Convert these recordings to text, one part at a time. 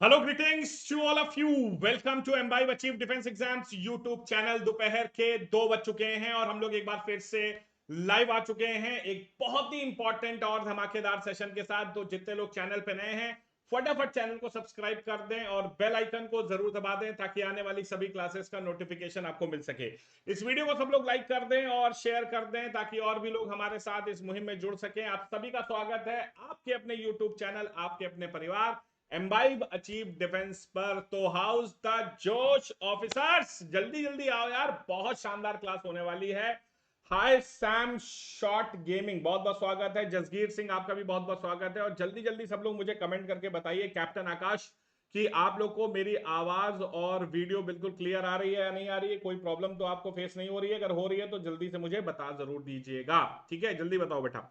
Hello greetings to all of you. Welcome to Embibe achieve defence exams YouTube channel. दोपहर के 2 बज चुके हैं और हम लोग एक बार फिर से लाइव आ चुके हैं एक बहुत ही इंपॉर्टेंट और धमाकेदार सेशन के साथ। तो जितने लोग चैनल पे नए हैं फटाफट चैनल को सब्सक्राइब कर दें और बेल आइकन को जरूर दबा दें ताकि आने वाली सभी क्लासेस का नोटिफिकेशन आपको मिल सके। इस वीडियो को सब लोग लाइक कर दें और शेयर कर दें ताकि और भी लोग हमारे साथ इस मुहिम में जुड़ सकें। आप सभी का स्वागत है आपके अपने यूट्यूब चैनल, आपके अपने परिवार एम्बाइब अचीव डिफेंस पर। तो हाउस द जोश ऑफिसर्स, जल्दी जल्दी आओ यार, बहुत शानदार क्लास होने वाली है। हाय सैम शॉट गेमिंग, बहुत बहुत स्वागत है। जसगीर सिंह, आपका भी बहुत बहुत स्वागत है। और जल्दी जल्दी सब लोग मुझे कमेंट करके बताइए कैप्टन आकाश कि आप लोग को मेरी आवाज और वीडियो बिल्कुल क्लियर आ रही है या नहीं आ रही है। कोई प्रॉब्लम तो आपको फेस नहीं हो रही है? अगर हो रही है तो जल्दी से मुझे बता जरूर दीजिएगा। ठीक है, जल्दी बताओ बेटा।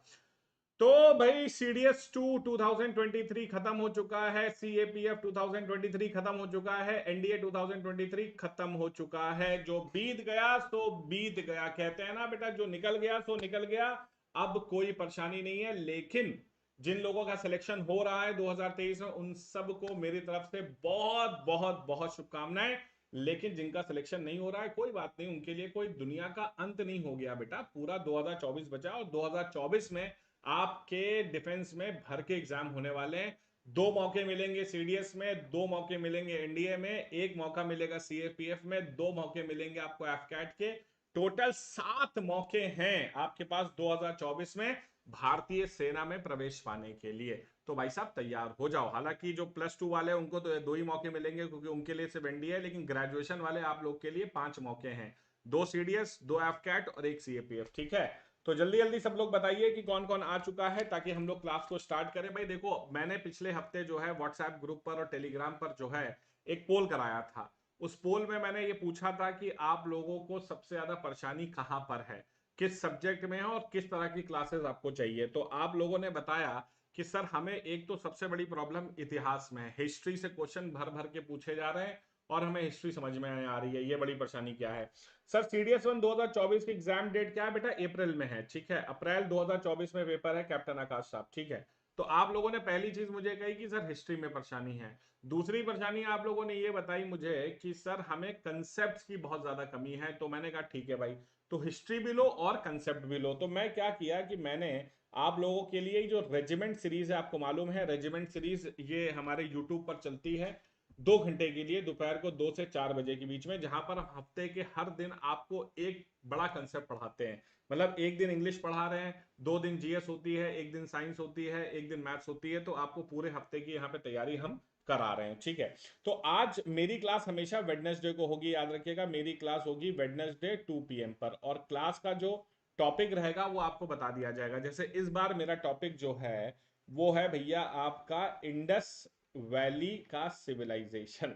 तो भाई सीडीएस 2023 खत्म हो चुका है, सीएपीएफ 2023 खत्म हो चुका है, एनडीए 2023 खत्म हो चुका है। जो बीत गया सो बीत गया, कहते हैं ना बेटा, जो निकल गया सो निकल गया। अब कोई परेशानी नहीं है। लेकिन जिन लोगों का सिलेक्शन हो रहा है 2023 में, उन सबको मेरी तरफ से बहुत बहुत बहुत शुभकामनाएं। लेकिन जिनका सिलेक्शन नहीं हो रहा है कोई बात नहीं, उनके लिए कोई दुनिया का अंत नहीं हो गया बेटा। पूरा 2024 बचा और 2024 में आपके डिफेंस में भर के एग्जाम होने वाले हैं। 2 मौके मिलेंगे सीडीएस में, 2 मौके मिलेंगे एनडीए में, एक मौका मिलेगा सीएपीएफ में, 2 मौके मिलेंगे आपको एफकैट के। टोटल 7 मौके हैं आपके पास 2024 में भारतीय सेना में प्रवेश पाने के लिए। तो भाई साहब तैयार हो जाओ। हालांकि जो +2 वाले हैं उनको तो 2 ही मौके मिलेंगे क्योंकि उनके लिए सिर्फ एनडीए है, लेकिन ग्रेजुएशन वाले आप लोग के लिए 5 मौके हैं। 2 सीडीएस, 2 एफकैट और 1 सीएपीएफ। ठीक है, तो जल्दी जल्दी सब लोग बताइए कि कौन कौन आ चुका है ताकि हम लोग क्लास को स्टार्ट करें। भाई देखो, मैंने पिछले हफ्ते जो है व्हाट्सएप ग्रुप पर और टेलीग्राम पर जो है एक पोल कराया था। उस पोल में मैंने ये पूछा था कि आप लोगों को सबसे ज्यादा परेशानी कहां पर है, किस सब्जेक्ट में है और किस तरह की क्लासेस आपको चाहिए। तो आप लोगों ने बताया कि सर हमें एक तो सबसे बड़ी प्रॉब्लम इतिहास में है, हिस्ट्री से क्वेश्चन भर भर के पूछे जा रहे हैं और हमें हिस्ट्री समझ में आ रही है। ये बड़ी परेशानी क्या है? सर सीडीएस 1 2024 की एग्जाम डेट क्या है बेटा? अप्रैल में है। ठीक है, अप्रैल 2024 में पेपर है कैप्टन आकाश साहब। ठीक है, तो आप लोगों ने पहली चीज मुझे कही कि सर हिस्ट्री में परेशानी है। दूसरी परेशानी आप लोगों ने ये बताई मुझे कि सर हमें कंसेप्ट की बहुत ज्यादा कमी है। तो मैंने कहा ठीक है भाई, तो हिस्ट्री भी लो और कंसेप्ट भी लो। तो मैं क्या किया कि मैंने आप लोगों के लिए जो रेजिमेंट सीरीज है, आपको मालूम है रेजिमेंट सीरीज ये हमारे यूट्यूब पर चलती है 2 घंटे के लिए, दोपहर को 2 से 4 बजे के बीच में, जहां पर हफ्ते के हर दिन आपको एक बड़ा कंसेप्ट पढ़ाते हैं। मतलब एक दिन इंग्लिश पढ़ा रहे हैं, 2 दिन जीएस होती है, एक दिन साइंस होती है, एक दिन मैथ्स होती है। तो आपको पूरे हफ्ते की यहाँ पे तैयारी हम करा रहे हैं। ठीक है, तो आज मेरी क्लास हमेशा वेडनेसडे को होगी, याद रखिएगा। मेरी क्लास होगी वेडनेसडे 2 PM पर, और क्लास का जो टॉपिक रहेगा वो आपको बता दिया जाएगा। जैसे इस बार मेरा टॉपिक जो है वो है भैया आपका इंडस वैली का सिविलाइजेशन।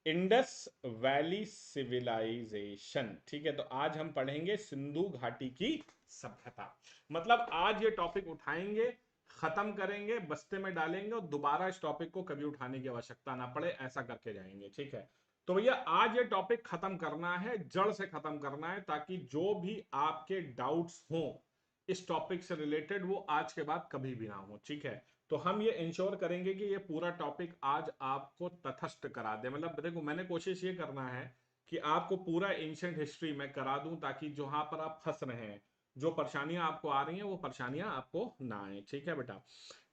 Indus valley civilisation. ठीक है, तो आज हम पढ़ेंगे सिंधु घाटी की सभ्यता। मतलब आज ये टॉपिक उठाएंगे, खत्म करेंगे, बस्ते में डालेंगे और दोबारा इस टॉपिक को कभी उठाने की आवश्यकता ना पड़े, ऐसा करके जाएंगे। ठीक है, तो भैया आज ये टॉपिक खत्म करना है, जड़ से खत्म करना है, ताकि जो भी आपके डाउट्स हों इस टॉपिक से रिलेटेड वो आज के बाद कभी भी ना हो। ठीक है, तो हम ये इंश्योर करेंगे कि ये पूरा टॉपिक आज आपको तटस्थ करा दे। मतलब देखो, मैंने कोशिश ये करना है कि आपको पूरा एंशिएंट हिस्ट्री में करा दूं ताकि जहां पर आप फंस रहे हैं, जो परेशानियां आपको आ रही हैं वो परेशानियां आपको ना आए। ठीक है बेटा,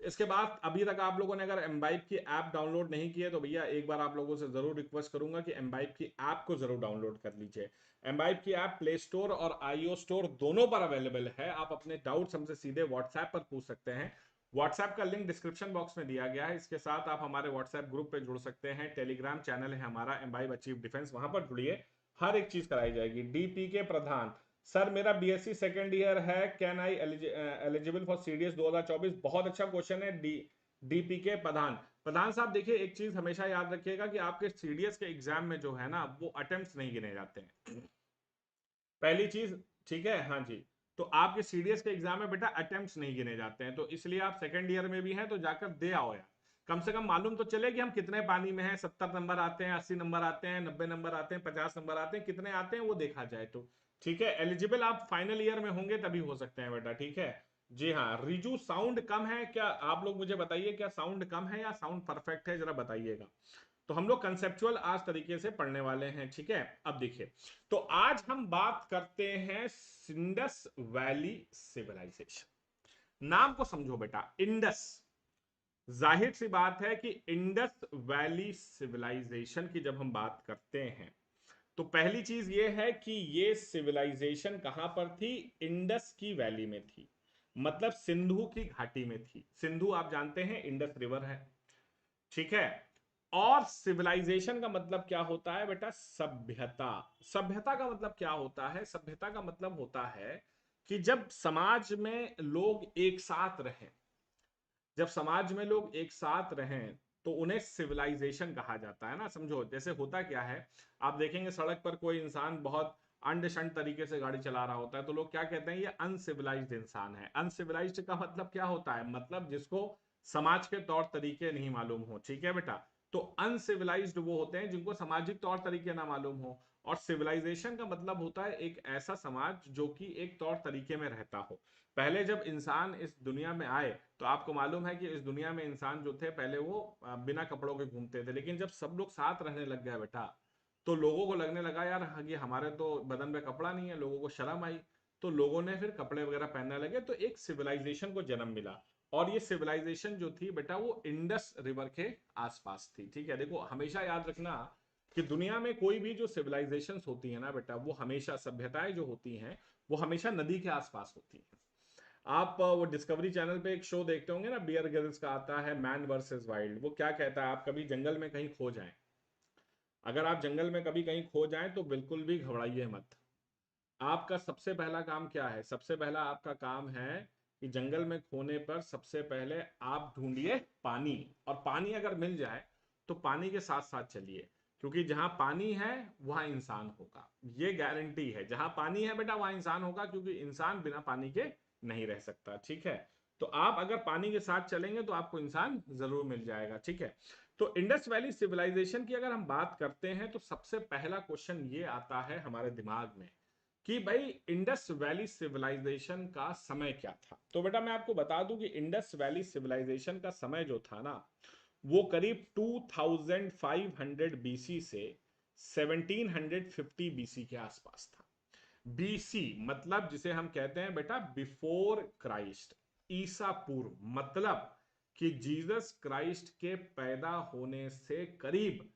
इसके बाद अभी तक आप लोगों ने अगर एम्बाइब की ऐप डाउनलोड नहीं की है तो भैया एक बार आप लोगों से जरूर रिक्वेस्ट करूंगा कि एम्बाइब की ऐप को जरूर डाउनलोड कर लीजिए। एम्बाइब की ऐप प्ले स्टोर और आईओ स्टोर दोनों पर अवेलेबल है। आप अपने डाउट्स हमसे सीधे व्हाट्सएप पर पूछ सकते हैं। व्हाट्सएप का लिंक डिस्क्रिप्शन बॉक्स में दिया गया है। इसके साथ आप हमारे व्हाट्सएप ग्रुप पे जुड़ सकते हैं। टेलीग्राम चैनल है हमारा एम्बाइब अचीव डिफेंस, वहां पर जुड़िए, हर एक चीज कराई जाएगी। डीपी के प्रधान, सर मेरा बीएससी सेकंड ईयर है, can I eligible for CDS 2024? बहुत अच्छा क्वेश्चन है। डीपी के प्रधान, प्रधान साहब देखिए, एक चीज हमेशा याद रखिएगा कि आपके सीडीएस के एग्जाम में जो है ना वो अटेम्प्ट नहीं गिने जाते हैं, पहली चीज। ठीक है, हाँ जी, तो आपके सीडीएस के एग्जाम में बेटा अटेम्प्ट्स नहीं गिने जाते हैं। तो इसलिए आप सेकंड ईयर में भी हैं तो जाकर दे आओ यार, कम से कम मालूम तो चले कि हम कितने पानी में हैं। 70 नंबर आते हैं, 80 नंबर आते हैं, 90 नंबर आते हैं, 50 नंबर आते हैं, कितने आते हैं वो देखा जाए तो। ठीक है, एलिजिबल आप फाइनल ईयर में होंगे तभी हो सकते हैं बेटा। ठीक है, जी हाँ, रिजू साउंड कम है क्या? आप लोग मुझे बताइए, क्या साउंड कम है या साउंड परफेक्ट है, जरा बताइएगा। तो हम लोग कंसेप्चुअल आज तरीके से पढ़ने वाले हैं, ठीक है। अब देखिए, तो आज हम बात करते हैं इंडस वैली सिविलाइजेशन। नाम को समझो बेटा, इंडस। जाहिर सी बात है कि इंडस वैली सिविलाइजेशन की जब हम बात करते हैं, तो पहली चीज ये है कि ये सिविलाइजेशन कहां पर थी? इंडस की वैली में थी, मतलब सिंधु की घाटी में थी। सिंधु आप जानते हैं इंडस रिवर है, ठीक है। और सिविलाइजेशन का मतलब क्या होता है बेटा? सभ्यता। सभ्यता का मतलब क्या होता है? सभ्यता का मतलब होता है कि जब समाज में लोग एक साथ रहें, जब समाज में लोग एक साथ रहें तो उन्हें सिविलाइजेशन कहा जाता है ना। समझो, जैसे होता क्या है, आप देखेंगे सड़क पर कोई इंसान बहुत अंड शंड तरीके से गाड़ी चला रहा होता है, तो लोग क्या कहते हैं? ये अनसिविलाइज्ड इंसान है। अनसिविलाइज्ड का मतलब क्या होता है? मतलब जिसको समाज के तौर तरीके नहीं मालूम हो, ठीक है बेटा। तो अनसिविलाइज्ड वो होते हैं जिनको सामाजिक तौर तरीके ना मालूम हो। और सिविलाइजेशन का मतलब होता है एक ऐसा समाज जो कि एक तौर तरीके में रहता हो। पहले जब इंसान इस दुनिया में आए, तो आपको मालूम है कि इस दुनिया में इंसान जो थे पहले वो बिना कपड़ों के घूमते थे। लेकिन जब सब लोग साथ रहने लग गया बेटा, तो लोगों को लगने लगा यार ये हमारे तो बदन पे कपड़ा नहीं है, लोगों को शर्म आई। तो लोगों ने फिर कपड़े वगैरह पहनने लगे, तो एक सिविलाइजेशन को जन्म मिला। और ये सिविलाइजेशन जो थी बेटा, वो इंडस रिवर के आसपास थी, ठीक है। देखो, हमेशा याद रखना कि दुनिया में कोई भी जो सिविलाइजेशन होती है ना बेटा, वो हमेशा, सभ्यताएं जो होती हैं, वो हमेशा नदी के आसपास होती हैं। आप वो डिस्कवरी चैनल पे एक शो देखते होंगे ना, बियर ग्रिल्स का आता है, मैन वर्सेस वाइल्ड। वो क्या कहता है, आप कभी जंगल में कहीं खो जाएं, अगर आप जंगल में कभी कहीं खो जाएं तो बिल्कुल भी घबराइए मत। आपका सबसे पहला काम क्या है? सबसे पहला आपका काम है कि जंगल में खोने पर सबसे पहले आप ढूंढिए पानी। और पानी अगर मिल जाए तो पानी के साथ साथ चलिए, क्योंकि जहां पानी है वहां इंसान होगा। ये गारंटी है, जहां पानी है बेटा वहां इंसान होगा, क्योंकि इंसान बिना पानी के नहीं रह सकता, ठीक है। तो आप अगर पानी के साथ चलेंगे तो आपको इंसान जरूर मिल जाएगा, ठीक है। तो इंडस वैली सिविलाइजेशन की अगर हम बात करते हैं, तो सबसे पहला क्वेश्चन ये आता है हमारे दिमाग में कि भाई इंडस वैली सिविलाइजेशन का समय क्या था। तो बेटा मैं आपको बता दूं कि इंडस वैली सिविलाइजेशन का समय जो था ना, वो करीब 2500 बीसी से 1750 बीसी के आसपास था। बीसी मतलब जिसे हम कहते हैं बेटा बिफोर क्राइस्ट, ईसा पूर्व। मतलब कि जीसस क्राइस्ट के पैदा होने से करीब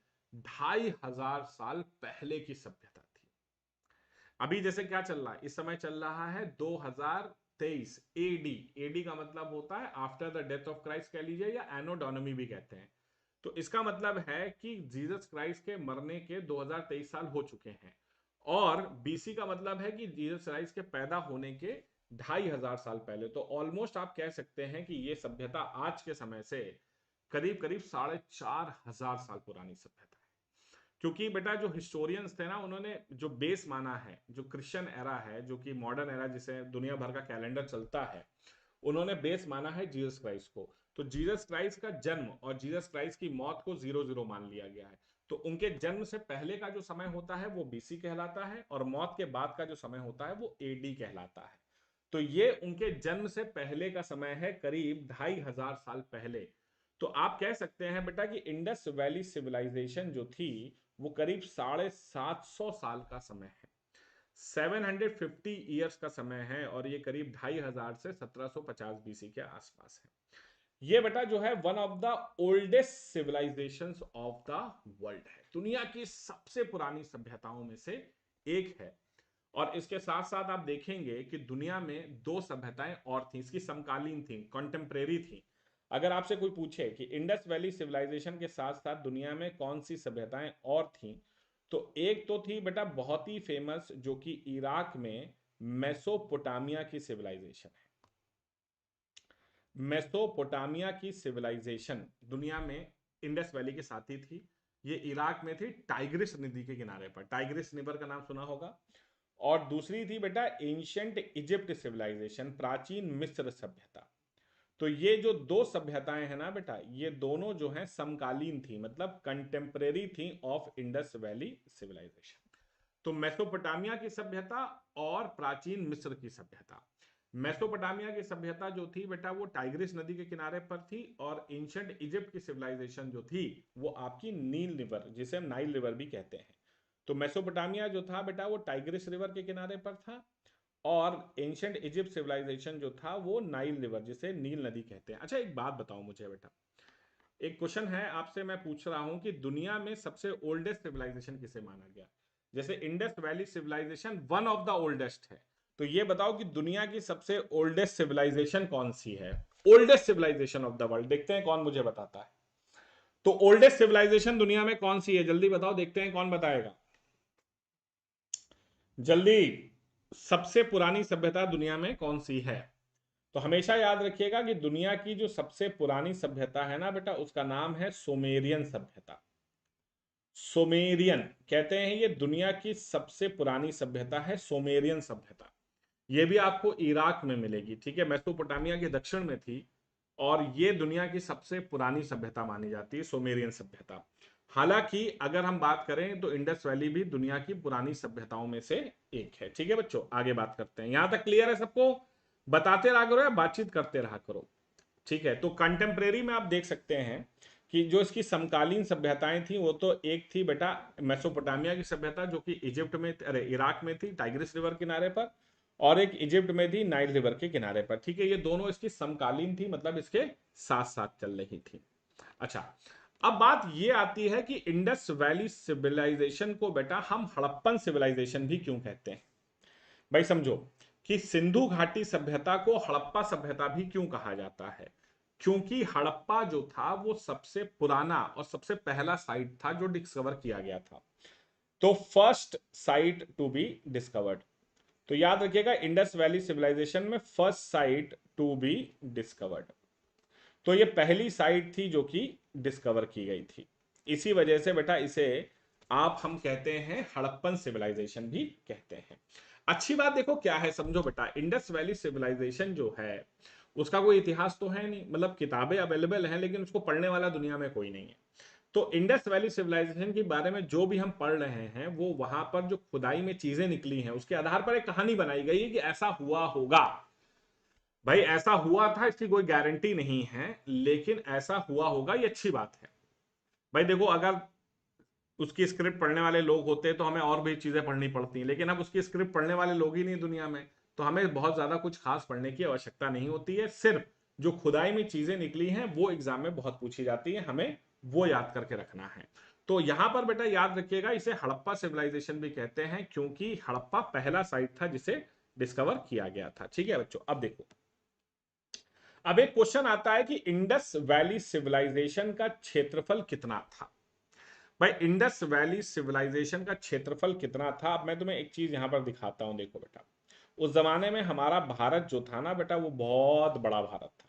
2500 साल पहले की सभ्यता थी। अभी जैसे क्या चल रहा है, इस समय चल रहा है 2023 एडी। एडी का मतलब होता है after the death of Christ कह लीजिए, या एनो डोनमी भी कहते हैं। तो इसका मतलब है कि जीसस क्राइस्ट के मरने के 2023 साल हो चुके हैं। और बीसी का मतलब है कि जीसस क्राइस्ट के पैदा होने के 2500 साल पहले। तो ऑलमोस्ट आप कह सकते हैं कि ये सभ्यता आज के समय से करीब करीब 4500 साल पुरानी सभ्यता है। क्योंकि बेटा जो हिस्टोरियंस थे ना, उन्होंने जो बेस माना है, जो क्रिश्चियन एरा है, जो कि मॉडर्न एरा जिसे दुनिया भर का कैलेंडर चलता है, उन्होंने बेस माना है जीसस क्राइस्ट को। तो जीसस क्राइस्ट का जन्म और जीसस क्राइस्ट की मौत को 00 मान लिया गया है। तो उनके जन्म से पहले का जो समय होता है वो बीसी कहलाता है, और मौत के बाद का जो समय होता है वो एडी कहलाता है। तो ये उनके जन्म से पहले का समय है, करीब 2500 साल पहले। तो आप कह सकते हैं बेटा कि इंडस वैली सिविलाइजेशन जो थी, वो करीब 750 साल का समय है। 750 ईयर्स का समय है, और ये करीब 2500 से 1750 बीसी के आसपास है। ये बेटा जो है one of the oldest civilisations of the world है, दुनिया की सबसे पुरानी सभ्यताओं में से एक है। और इसके साथ साथ आप देखेंगे कि दुनिया में दो सभ्यताएं और थी, इसकी समकालीन थी, कॉन्टेम्परेरी थी। अगर आपसे कोई पूछे कि इंडस वैली सिविलाइजेशन के साथ साथ दुनिया में कौन सी सभ्यताएं और थी, तो एक तो थी बेटा बहुत ही फेमस, जो कि इराक में मेसोपोटामिया की सिविलाइजेशन है। मेसोपोटामिया की सिविलाइजेशन दुनिया में इंडस वैली के साथ ही थी। ये इराक में थी, टाइग्रिस नदी के किनारे पर। टाइग्रिस रिवर का नाम सुना होगा। और दूसरी थी बेटा एंशियंट इजिप्ट सिविलाइजेशन, प्राचीन मिस्र सभ्यता। तो ये जो दो सभ्यताएं हैं ना बेटा, ये दोनों जो हैं समकालीन थी, मतलब कंटेम्परेरी थी ऑफ इंडस वैली सिविलाइजेशन। तो मेसोपोटामिया की सभ्यता और प्राचीन मिस्र की सभ्यता। मेसोपोटामिया की सभ्यता जो थी बेटा वो टाइग्रिस नदी के किनारे पर थी, और एंशिएंट इजिप्ट की सिविलाइजेशन जो थी वो आपकी नील रिवर, जिसे हम नाइल रिवर भी कहते हैं। तो मेसोपोटामिया जो था बेटा वो टाइग्रिस रिवर के किनारे पर था, और एंशिएंट इजिप्ट सिविलाइजेशन जो था वो नाइल रिवर, जिसे नील नदी कहते हैं। अच्छा, एक बात बताओ मुझे बेटा, एक क्वेश्चन है आपसे मैं पूछ रहा हूं कि दुनिया में सबसे ओल्डेस्ट सिविलाइजेशन किसे माना गया? जैसे Indus valley civilisation one of the oldest है, तो ये बताओ कि दुनिया की सबसे ओल्डेस्ट सिविलाइजेशन कौन सी है? Oldest civilisation of the world, देखते हैं कौन मुझे बताता है। तो ओल्डेस्ट सिविलाइजेशन दुनिया में कौन सी है, जल्दी बताओ, देखते हैं कौन बताएगा जल्दी। सबसे पुरानी सभ्यता दुनिया में कौन सी है? तो हमेशा याद रखिएगा कि दुनिया की जो सबसे पुरानी सभ्यता है ना बेटा, उसका नाम है सुमेरियन सभ्यता। सुमेरियन कहते हैं, ये दुनिया की सबसे पुरानी सभ्यता है, सुमेरियन सभ्यता। ये भी आपको इराक में मिलेगी, ठीक है, मेसोपोटामिया के दक्षिण में थी, और ये दुनिया की सबसे पुरानी सभ्यता मानी जाती है, सुमेरियन सभ्यता। हालांकि अगर हम बात करें तो इंडस वैली भी दुनिया की पुरानी सभ्यताओं में से एक है। ठीक है बच्चों, आगे बात करते हैं। यहां तक क्लियर है सबको? बताते रहा करो या बातचीत करते रहा करो। ठीक है, तो कंटेम्प्रेरी में आप देख सकते हैं कि जो इसकी समकालीन सभ्यताएं थी वो तो एक थी बेटा मेसोपोटामिया की सभ्यता, जो कि इजिप्ट में, अरे इराक में थी, टाइग्रिस रिवर किनारे पर, और एक इजिप्ट में थी, नाइल रिवर के किनारे पर। ठीक है, ये दोनों इसकी समकालीन थी, मतलब इसके साथ साथ चल रही थी। अच्छा, अब बात ये आती है कि इंडस वैली सिविलाइजेशन को बेटा हम हड़प्पन सिविलाइजेशन भी क्यों कहते हैं? भाई समझो कि सिंधु घाटी सभ्यता को हड़प्पा सभ्यता भी क्यों कहा जाता है? क्योंकि हड़प्पा जो था वो सबसे पुराना और सबसे पहला साइट था जो डिस्कवर किया गया था। तो first site to be discovered. तो याद रखिएगा, इंडस वैली सिविलाइजेशन में first site to be discovered, तो ये पहली साइट थी जो कि डिस्कवर की गई थी। इसी वजह से बेटा इसे आप हम कहते हैं हड़प्पन सिविलाइजेशन भी कहते हैं। अच्छी बात देखो क्या है, समझो बेटा, इंडस वैली सिविलाइजेशन जो है उसका कोई इतिहास तो है नहीं, मतलब किताबें अवेलेबल हैं लेकिन उसको पढ़ने वाला दुनिया में कोई नहीं है। तो इंडस वैली सिविलाइजेशन के बारे में जो भी हम पढ़ रहे हैं वो वहां पर जो खुदाई में चीजें निकली हैं उसके आधार पर एक कहानी बनाई गई है कि ऐसा हुआ होगा। भाई ऐसा हुआ था इसकी कोई गारंटी नहीं है, लेकिन ऐसा हुआ होगा ये अच्छी बात है। भाई देखो, अगर उसकी स्क्रिप्ट पढ़ने वाले लोग होते तो हमें और भी चीजें पढ़नी पड़ती, लेकिन अब उसकी स्क्रिप्ट पढ़ने वाले लोग ही नहीं दुनिया में, तो हमें बहुत ज्यादा कुछ खास पढ़ने की आवश्यकता नहीं होती है। सिर्फ जो खुदाई में चीजें निकली हैं वो एग्जाम में बहुत पूछी जाती है, हमें वो याद करके रखना है। तो यहां पर बेटा याद रखिएगा, इसे हड़प्पा सिविलाइजेशन भी कहते हैं क्योंकि हड़प्पा पहला साइट था जिसे डिस्कवर किया गया था। ठीक है बच्चों, अब देखो, अब एक क्वेश्चन आता है कि इंडस वैली सिविलाइजेशन का क्षेत्रफल कितना था? भाई इंडस वैली सिविलाइजेशन का क्षेत्रफल कितना था? अब मैं तुम्हें एक चीज यहां पर दिखाता हूं, देखो बेटा, उस जमाने में हमारा भारत जो था ना बेटा वो बहुत बड़ा भारत था।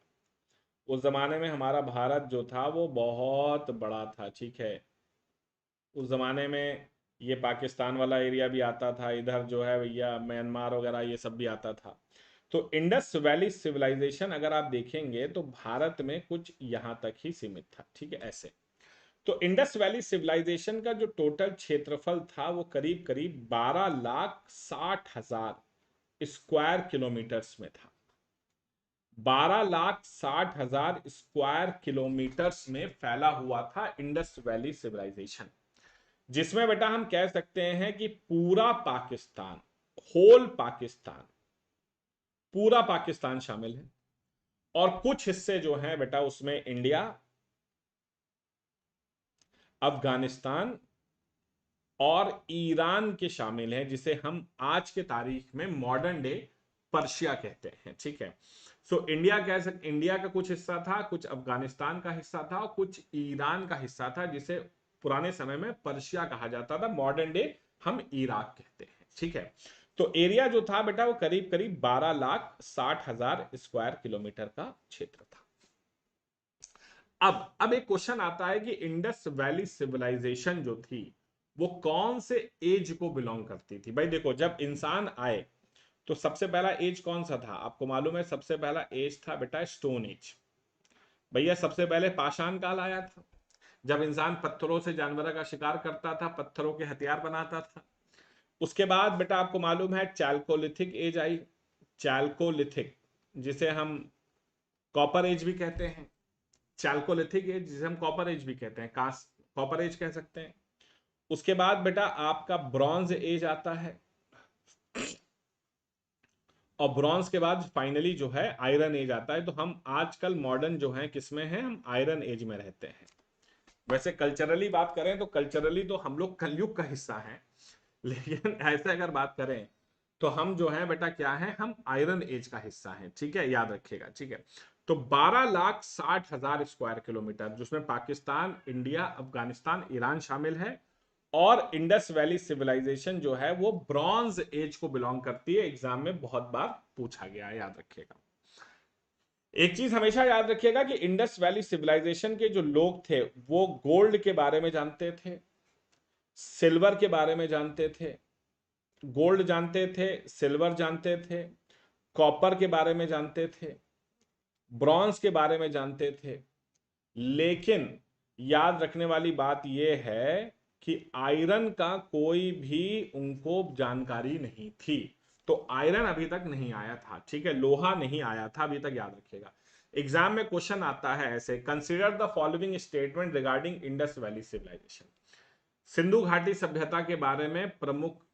उस जमाने में हमारा भारत जो था वो बहुत बड़ा था, ठीक है। उस जमाने में ये पाकिस्तान वाला एरिया भी आता था, इधर जो है भैया म्यांमार वगैरह ये सब भी आता था। तो इंडस वैली सिविलाइजेशन अगर आप देखेंगे तो भारत में कुछ यहां तक ही सीमित था, ठीक है, ऐसे। तो इंडस वैली सिविलाइजेशन का जो टोटल क्षेत्रफल था वो करीब करीब 12,60,000 स्क्वायर किलोमीटर्स में था। 12,60,000 स्क्वायर किलोमीटर्स में फैला हुआ था इंडस वैली सिविलाइजेशन, जिसमें बेटा हम कह सकते हैं कि पूरा पाकिस्तान, होल पाकिस्तान, पूरा पाकिस्तान शामिल है, और कुछ हिस्से जो हैं बेटा उसमें इंडिया, अफगानिस्तान और ईरान के शामिल हैं, जिसे हम आज के तारीख में मॉडर्न डे पर्शिया कहते हैं। ठीक है, सो इंडिया कह सकते, इंडिया का कुछ हिस्सा था, कुछ अफगानिस्तान का हिस्सा था और कुछ ईरान का हिस्सा था, जिसे पुराने समय में पर्शिया कहा जाता था, मॉडर्न डे हम इराक कहते हैं। ठीक है, तो एरिया जो था बेटा वो करीब करीब 12,60,000 स्क्वायर किलोमीटर का क्षेत्र था। अब एक क्वेश्चन आता है कि इंडस वैली सिविलाइजेशन जो थी वो कौन से एज को बिलोंग करती थी? भाई देखो, जब इंसान आए तो सबसे पहला एज कौन सा था? आपको मालूम है, सबसे पहला एज था बेटा स्टोन एज। भैया सबसे पहले पाषाण काल आया था, जब इंसान पत्थरों से जानवरों का शिकार करता था, पत्थरों के हथियार बनाता था। उसके बाद बेटा आपको मालूम है चैल्कोलिथिक एज आई, चैल्कोलिथिक, जिसे हम कॉपर एज भी कहते हैं, चैल्कोलिथिक एज जिसे हम कॉपर एज भी कहते हैं, कास्ट कॉपर एज कह सकते हैं। उसके बाद बेटा आपका ब्रॉन्ज एज आता है, और ब्रॉन्ज के बाद फाइनली जो है आयरन एज आता है। तो हम आजकल मॉडर्न जो है किसमें हैं, हम आयरन एज में रहते हैं। वैसे कल्चरली बात करें तो कल्चरली तो हम लोग कलयुग का हिस्सा हैं, लेकिन ऐसे अगर बात करें तो हम जो है बेटा क्या है, हम आयरन एज का हिस्सा हैं। ठीक है, याद रखिएगा। ठीक है, तो 12,60,000 स्क्वायर किलोमीटर, जिसमें पाकिस्तान, इंडिया, अफगानिस्तान, ईरान शामिल है। और इंडस वैली सिविलाइजेशन जो है वो ब्रॉन्ज एज को बिलोंग करती है, एग्जाम में बहुत बार पूछा गया है, याद रखिएगा। एक चीज हमेशा याद रखिएगा कि इंडस वैली सिविलाइजेशन के जो लोग थे वो गोल्ड के बारे में जानते थे, सिल्वर के बारे में जानते थे, गोल्ड जानते थे, सिल्वर जानते थे, कॉपर के बारे में जानते थे, ब्रॉन्ज के बारे में जानते थे। लेकिन याद रखने वाली बात यह है कि आयरन का कोई भी उनको जानकारी नहीं थी। तो आयरन अभी तक नहीं आया था, ठीक है, लोहा नहीं आया था अभी तक, याद रखिएगा। एग्जाम में क्वेश्चन आता है ऐसे, consider the following statement regarding Indus valley civilisation. सिंधु घाटी सभ्यता के बारे में प्रमुख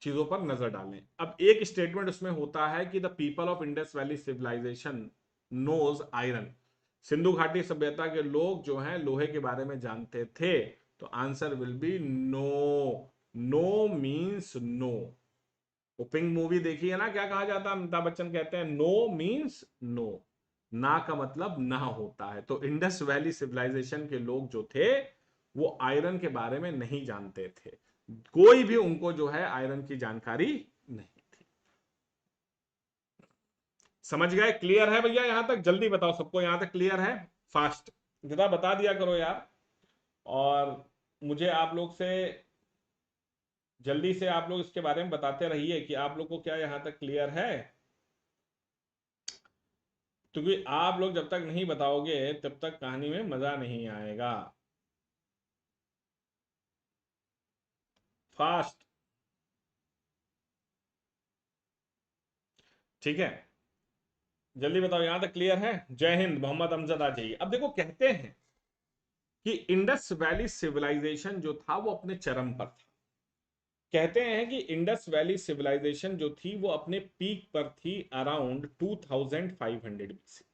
चीजों पर नजर डालें। अब एक स्टेटमेंट उसमें होता है कि the people of Indus valley civilisation knows iron, सिंधु घाटी सभ्यता के लोग जो हैं लोहे के बारे में जानते थे। तो answer will be no. No means no. वो पिंक मूवी देखी है ना, क्या कहा जाता है, अमिताभ बच्चन कहते हैं नो मींस नो, ना का मतलब ना होता है। तो इंडस वैली सिविलाइजेशन के लोग जो थे वो आयरन के बारे में नहीं जानते थे, कोई भी उनको जो है आयरन की जानकारी नहीं थी। समझ गए? क्लियर है भैया? यहां तक जल्दी बताओ, सबको यहां तक क्लियर है? फास्ट जरा बता दिया करो यार। और मुझे आप लोग से जल्दी से आप लोग इसके बारे में बताते रहिए कि आप लोग को क्या यहां तक क्लियर है, क्योंकि आप लोग जब तक नहीं बताओगे तब तक कहानी में मजा नहीं आएगा। फास्ट, ठीक है, जल्दी बताओ, यहां तक क्लियर है? जय हिंद, मोहम्मद अमजद आ जाइए। अब देखो, कहते हैं कि इंडस वैली सिविलाइजेशन जो था वो अपने चरम पर था। कहते हैं कि इंडस वैली सिविलाइजेशन जो थी वो अपने पीक पर थी अराउंड 2500 बीसी।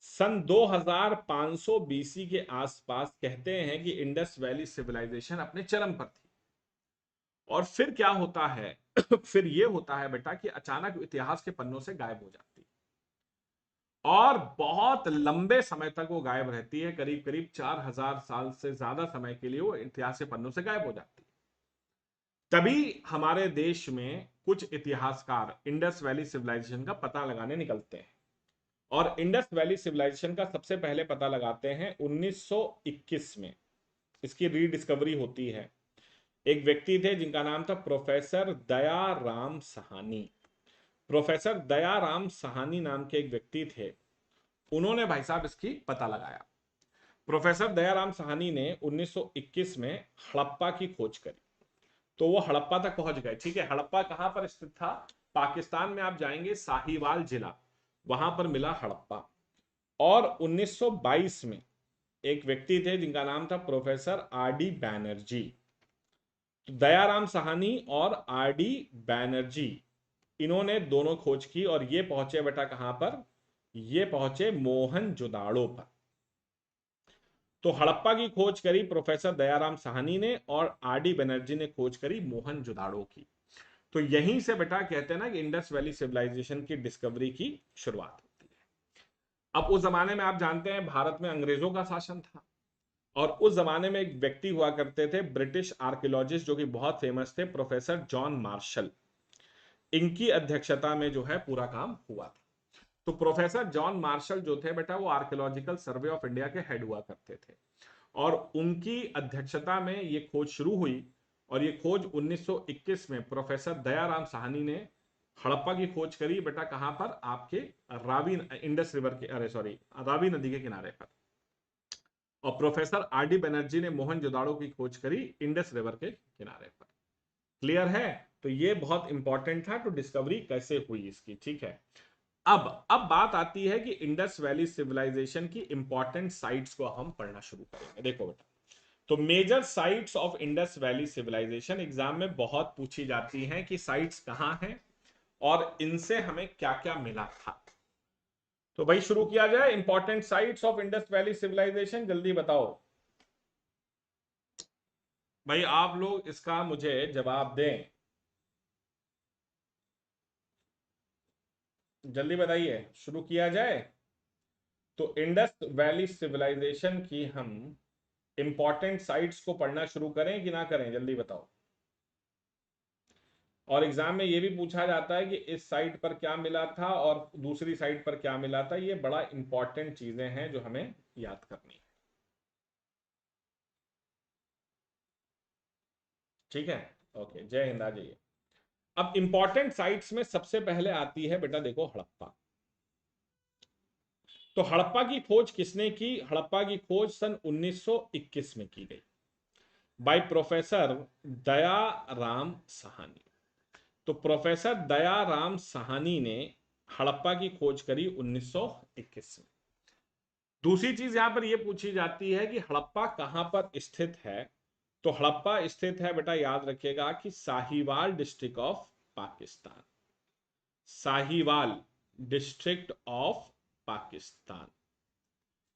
सन 2500 बीसी के आसपास कहते हैं कि इंडस वैली सिविलाइजेशन अपने चरम पर थी। और फिर क्या होता है फिर ये होता है बेटा कि अचानक इतिहास के पन्नों से गायब हो जाती है, और बहुत लंबे समय तक वो गायब रहती है, करीब करीब 4000 साल से ज्यादा समय के लिए वो इतिहास के पन्नों से गायब हो जाती है। तभी हमारे देश में कुछ इतिहासकार इंडस वैली सिविलाइजेशन का पता लगाने निकलते हैं, और इंडस वैली सिविलाइजेशन का सबसे पहले पता लगाते हैं 1921 में। इसकी रीडिस्कवरी होती है। एक व्यक्ति थे जिनका नाम था प्रोफेसर दयाराम साहनी। प्रोफेसर दयाराम साहनी नाम के एक व्यक्ति थे, उन्होंने भाई साहब इसकी पता लगाया। प्रोफेसर दयाराम साहनी ने 1921 में हड़प्पा की खोज करी। तो वो हड़प्पा तक पहुंच गए। ठीक है, हड़प्पा कहां पर स्थित था? पाकिस्तान में आप जाएंगे, साहिवाल जिला, वहां पर मिला हड़प्पा। और 1922 में एक व्यक्ति थे जिनका नाम था प्रोफेसर आर डी बैनर्जी। तो दयाराम साहनी और आर डी बैनर्जी, इन्होंने दोनों खोज की, और ये पहुंचे बेटा कहां पर? ये पहुंचे मोहनजोदाड़ो पर। तो हड़प्पा की खोज करी प्रोफेसर दयाराम साहनी ने, और आर डी बनर्जी ने खोज करी मोहनजोदाड़ो की। तो यहीं से बेटा कहते हैं ना कि इंडस वैली सिविलाइजेशन की डिस्कवरी की शुरुआत होती है। अब उस जमाने में आप जानते हैं भारत में अंग्रेजों का शासन था, और उस जमाने में एक व्यक्ति हुआ करते थे ब्रिटिश आर्कियोलॉजिस्ट जो कि बहुत फेमस थे, प्रोफेसर जॉन मार्शल। इनकी अध्यक्षता में जो है पूरा काम हुआ था। तो प्रोफेसर जॉन मार्शल जो थे बेटा वो आर्कियोलॉजिकल सर्वे ऑफ इंडिया के हेड हुआ करते थे, और उनकी अध्यक्षता में ये खोज शुरू हुई। और ये खोज 1921 में प्रोफेसर दयाराम साहनी ने हड़प्पा की खोज करी बेटा कहां पर? आपके रावी इंडस रिवर के, अरे सॉरी, रावी नदी के किनारे पर। और प्रोफेसर आर डी बनर्जी ने मोहनजोदाड़ो की खोज करी इंडस रिवर के किनारे पर। क्लियर है? तो ये बहुत इंपॉर्टेंट था, तो डिस्कवरी कैसे हुई इसकी। ठीक है, अब बात आती है कि इंडस वैली सिविलाइजेशन की इंपॉर्टेंट साइट्स को हम पढ़ना शुरू करेंगे। देखो बेटा, तो major sites of Indus valley civilisation exam में बहुत पूछी जाती हैं कि साइट्स कहां हैं और इनसे हमें क्या क्या मिला था। तो भाई शुरू किया जाए। Important sites of Indus valley civilisation, जल्दी बताओ भाई, आप लोग इसका मुझे जवाब दें, जल्दी बताइए, शुरू किया जाए। तो इंडस वैली सिविलाइजेशन की हम इंपॉर्टेंट साइट्स को पढ़ना शुरू करें कि ना करें, जल्दी बताओ। और एग्जाम में यह भी पूछा जाता है कि इस साइट पर क्या मिला था और दूसरी साइट पर क्या मिला था। ये बड़ा इंपॉर्टेंट चीजें हैं जो हमें याद करनी है। ठीक है, ओके, जय हिंद। आ जाइए। अब इंपॉर्टेंट साइट्स में सबसे पहले आती है बेटा, देखो, हड़प्पा। तो हड़प्पा की खोज किसने की? हड़प्पा की खोज सन 1921 में की गई बाय प्रोफेसर दयाराम साहनी। तो प्रोफेसर दयाराम साहनी ने हड़प्पा की खोज करी 1921 में। दूसरी चीज यहां पर यह पूछी जाती है कि हड़प्पा कहां पर स्थित है। तो हड़प्पा स्थित है बेटा, याद रखिएगा, कि Sahiwal district of Pakistan. Sahiwal district of Pakistan.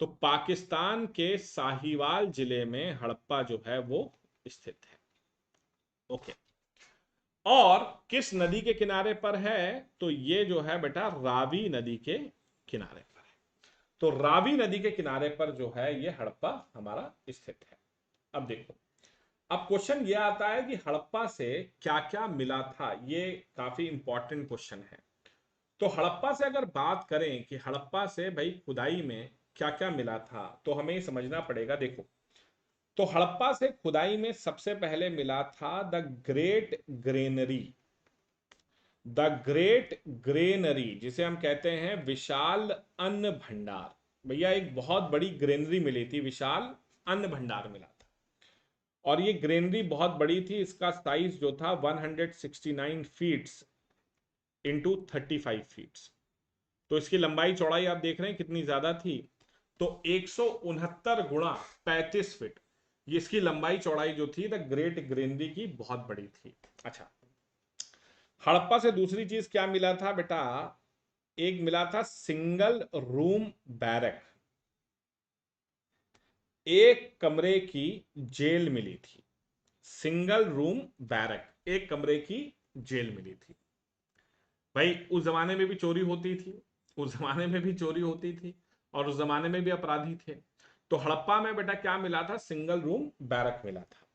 तो पाकिस्तान के साहिवाल जिले में हड़प्पा जो है वो स्थित है। ओके। और किस नदी के किनारे पर है? तो ये जो है बेटा रावी नदी के किनारे पर है। तो रावी नदी के किनारे पर जो है ये हड़प्पा हमारा स्थित है। अब देखो, अब क्वेश्चन ये आता है कि हड़प्पा से क्या क्या मिला था। ये काफी इंपॉर्टेंट क्वेश्चन है। तो हड़प्पा से अगर बात करें कि हड़प्पा से भाई खुदाई में क्या क्या मिला था, तो हमें समझना पड़ेगा। देखो, तो हड़प्पा से खुदाई में सबसे पहले मिला था the great granary. The great granary, जिसे हम कहते हैं विशाल अन्न भंडार। भैया एक बहुत बड़ी ग्रेनरी मिली थी, विशाल अन्न भंडार मिला था। और ये ग्रेनरी बहुत बड़ी थी। इसका साइज जो था 169 फीट्स इंटू 35 फीट्स। तो इसकी लंबाई चौड़ाई आप देख रहे हैं कितनी ज्यादा थी। तो 169 गुणा 35 फीट, ये इसकी लंबाई चौड़ाई जो थी द ग्रेट ग्रेनरी की, बहुत बड़ी थी। अच्छा, हड़प्पा से दूसरी चीज क्या मिला था बेटा? एक मिला था सिंगल रूम बैरक। एक कमरे की जेल मिली थी। सिंगल रूम बैरक, एक कमरे की जेल मिली थी। भाई उस जमाने में भी चोरी होती थी, उस जमाने में भी चोरी होती थी, और उस जमाने में भी अपराधी थे। तो हड़प्पा में बेटा क्या मिला था? सिंगल रूम बैरक मिला था।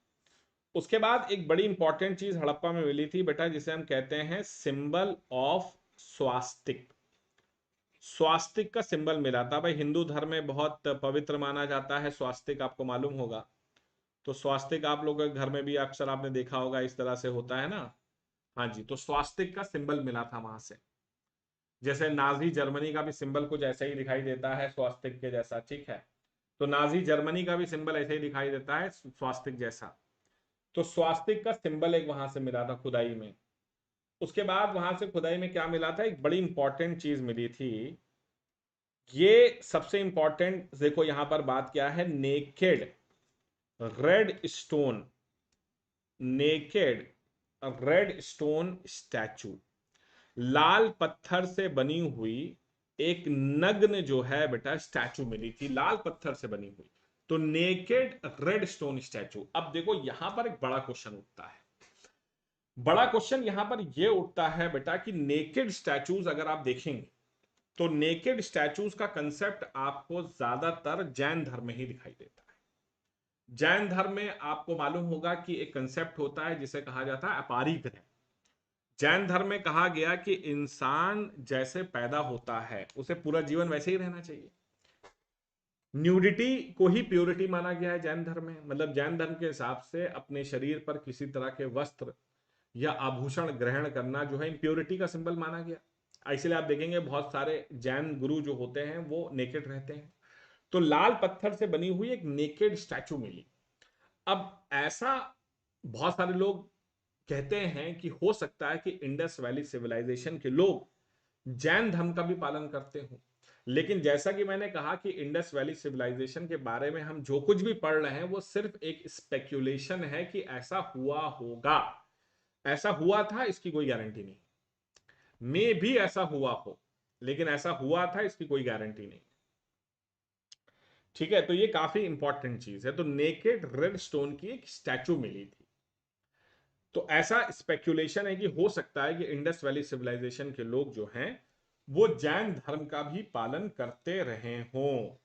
उसके बाद एक बड़ी इंपॉर्टेंट चीज हड़प्पा में मिली थी बेटा, जिसे हम कहते हैं सिंबल ऑफ स्वास्तिक। स्वास्तिक का सिंबल मिला था। भाई हिंदू धर्म में बहुत पवित्र माना जाता है स्वास्तिक, आपको मालूम होगा। तो स्वास्तिक आप लोगों के घर में भी अक्सर आपने देखा होगा, इस तरह से होता है ना। हाँ जी, तो स्वास्तिक का सिंबल मिला था वहां से। जैसे नाजी जर्मनी का भी सिंबल कुछ ऐसा ही दिखाई देता है स्वास्तिक के जैसा, ठीक है। तो नाजी जर्मनी का भी सिंबल ऐसे ही दिखाई देता है स्वास्तिक जैसा। तो स्वास्तिक का सिंबल एक वहां से मिला था खुदाई में। उसके बाद वहां से खुदाई में क्या मिला था? एक बड़ी इंपॉर्टेंट चीज मिली थी। ये सबसे इंपॉर्टेंट, देखो यहां पर बात क्या है, naked red stone. Naked red stone statue, लाल पत्थर से बनी हुई एक नग्न जो है बेटा स्टैचू मिली थी, लाल पत्थर से बनी हुई। तो नेकेड रेड स्टोन स्टैचू। अब देखो यहां पर एक बड़ा क्वेश्चन उठता है। बड़ा क्वेश्चन यहां पर यह उठता है बेटा कि नेकेड स्टैचूज अगर आप देखेंगे, तो नेकेड स्टैचूज का कंसेप्ट आपको ज्यादातर जैन धर्म में ही दिखाई देता है। जैन धर्म में आपको मालूम होगा कि एक कंसेप्ट होता है जिसे कहा जाता है अपारिग्रह। जैन धर्म में कहा गया कि इंसान जैसे पैदा होता है उसे पूरा जीवन वैसे ही रहना चाहिए। न्यूडिटी को ही प्योरिटी माना गया है जैन धर्म में। मतलब जैन धर्म के हिसाब से अपने शरीर पर किसी तरह के वस्त्र या आभूषण ग्रहण करना जो है इम्प्योरिटी का सिंबल माना गया। इसलिए आप देखेंगे बहुत सारे जैन गुरु जो होते हैं वो नेकेड रहते हैं। तो लाल पत्थर से बनी हुई एक नेकेड स्टैचू मिली। अब ऐसा बहुत सारे लोग कहते हैं कि हो सकता है कि इंडस वैली सिविलाइजेशन के लोग जैन धर्म का भी पालन करते हो। लेकिन जैसा कि मैंने कहा कि इंडस वैली सिविलाइजेशन के बारे में हम जो कुछ भी पढ़ रहे हैं वो सिर्फ एक स्पेक्यूलेशन है कि ऐसा हुआ होगा, ऐसा हुआ था इसकी कोई गारंटी नहीं। मे भी ऐसा हुआ हो, लेकिन ऐसा हुआ था इसकी कोई गारंटी नहीं। ठीक है, तो ये काफी इंपॉर्टेंट चीज है। तो नेकेड रेड स्टोन की एक स्टैचू मिली थी। तो ऐसा स्पेक्यूलेशन है कि हो सकता है कि इंडस वैली सिविलाइजेशन के लोग जो हैं वो जैन धर्म का भी पालन करते रहे हों।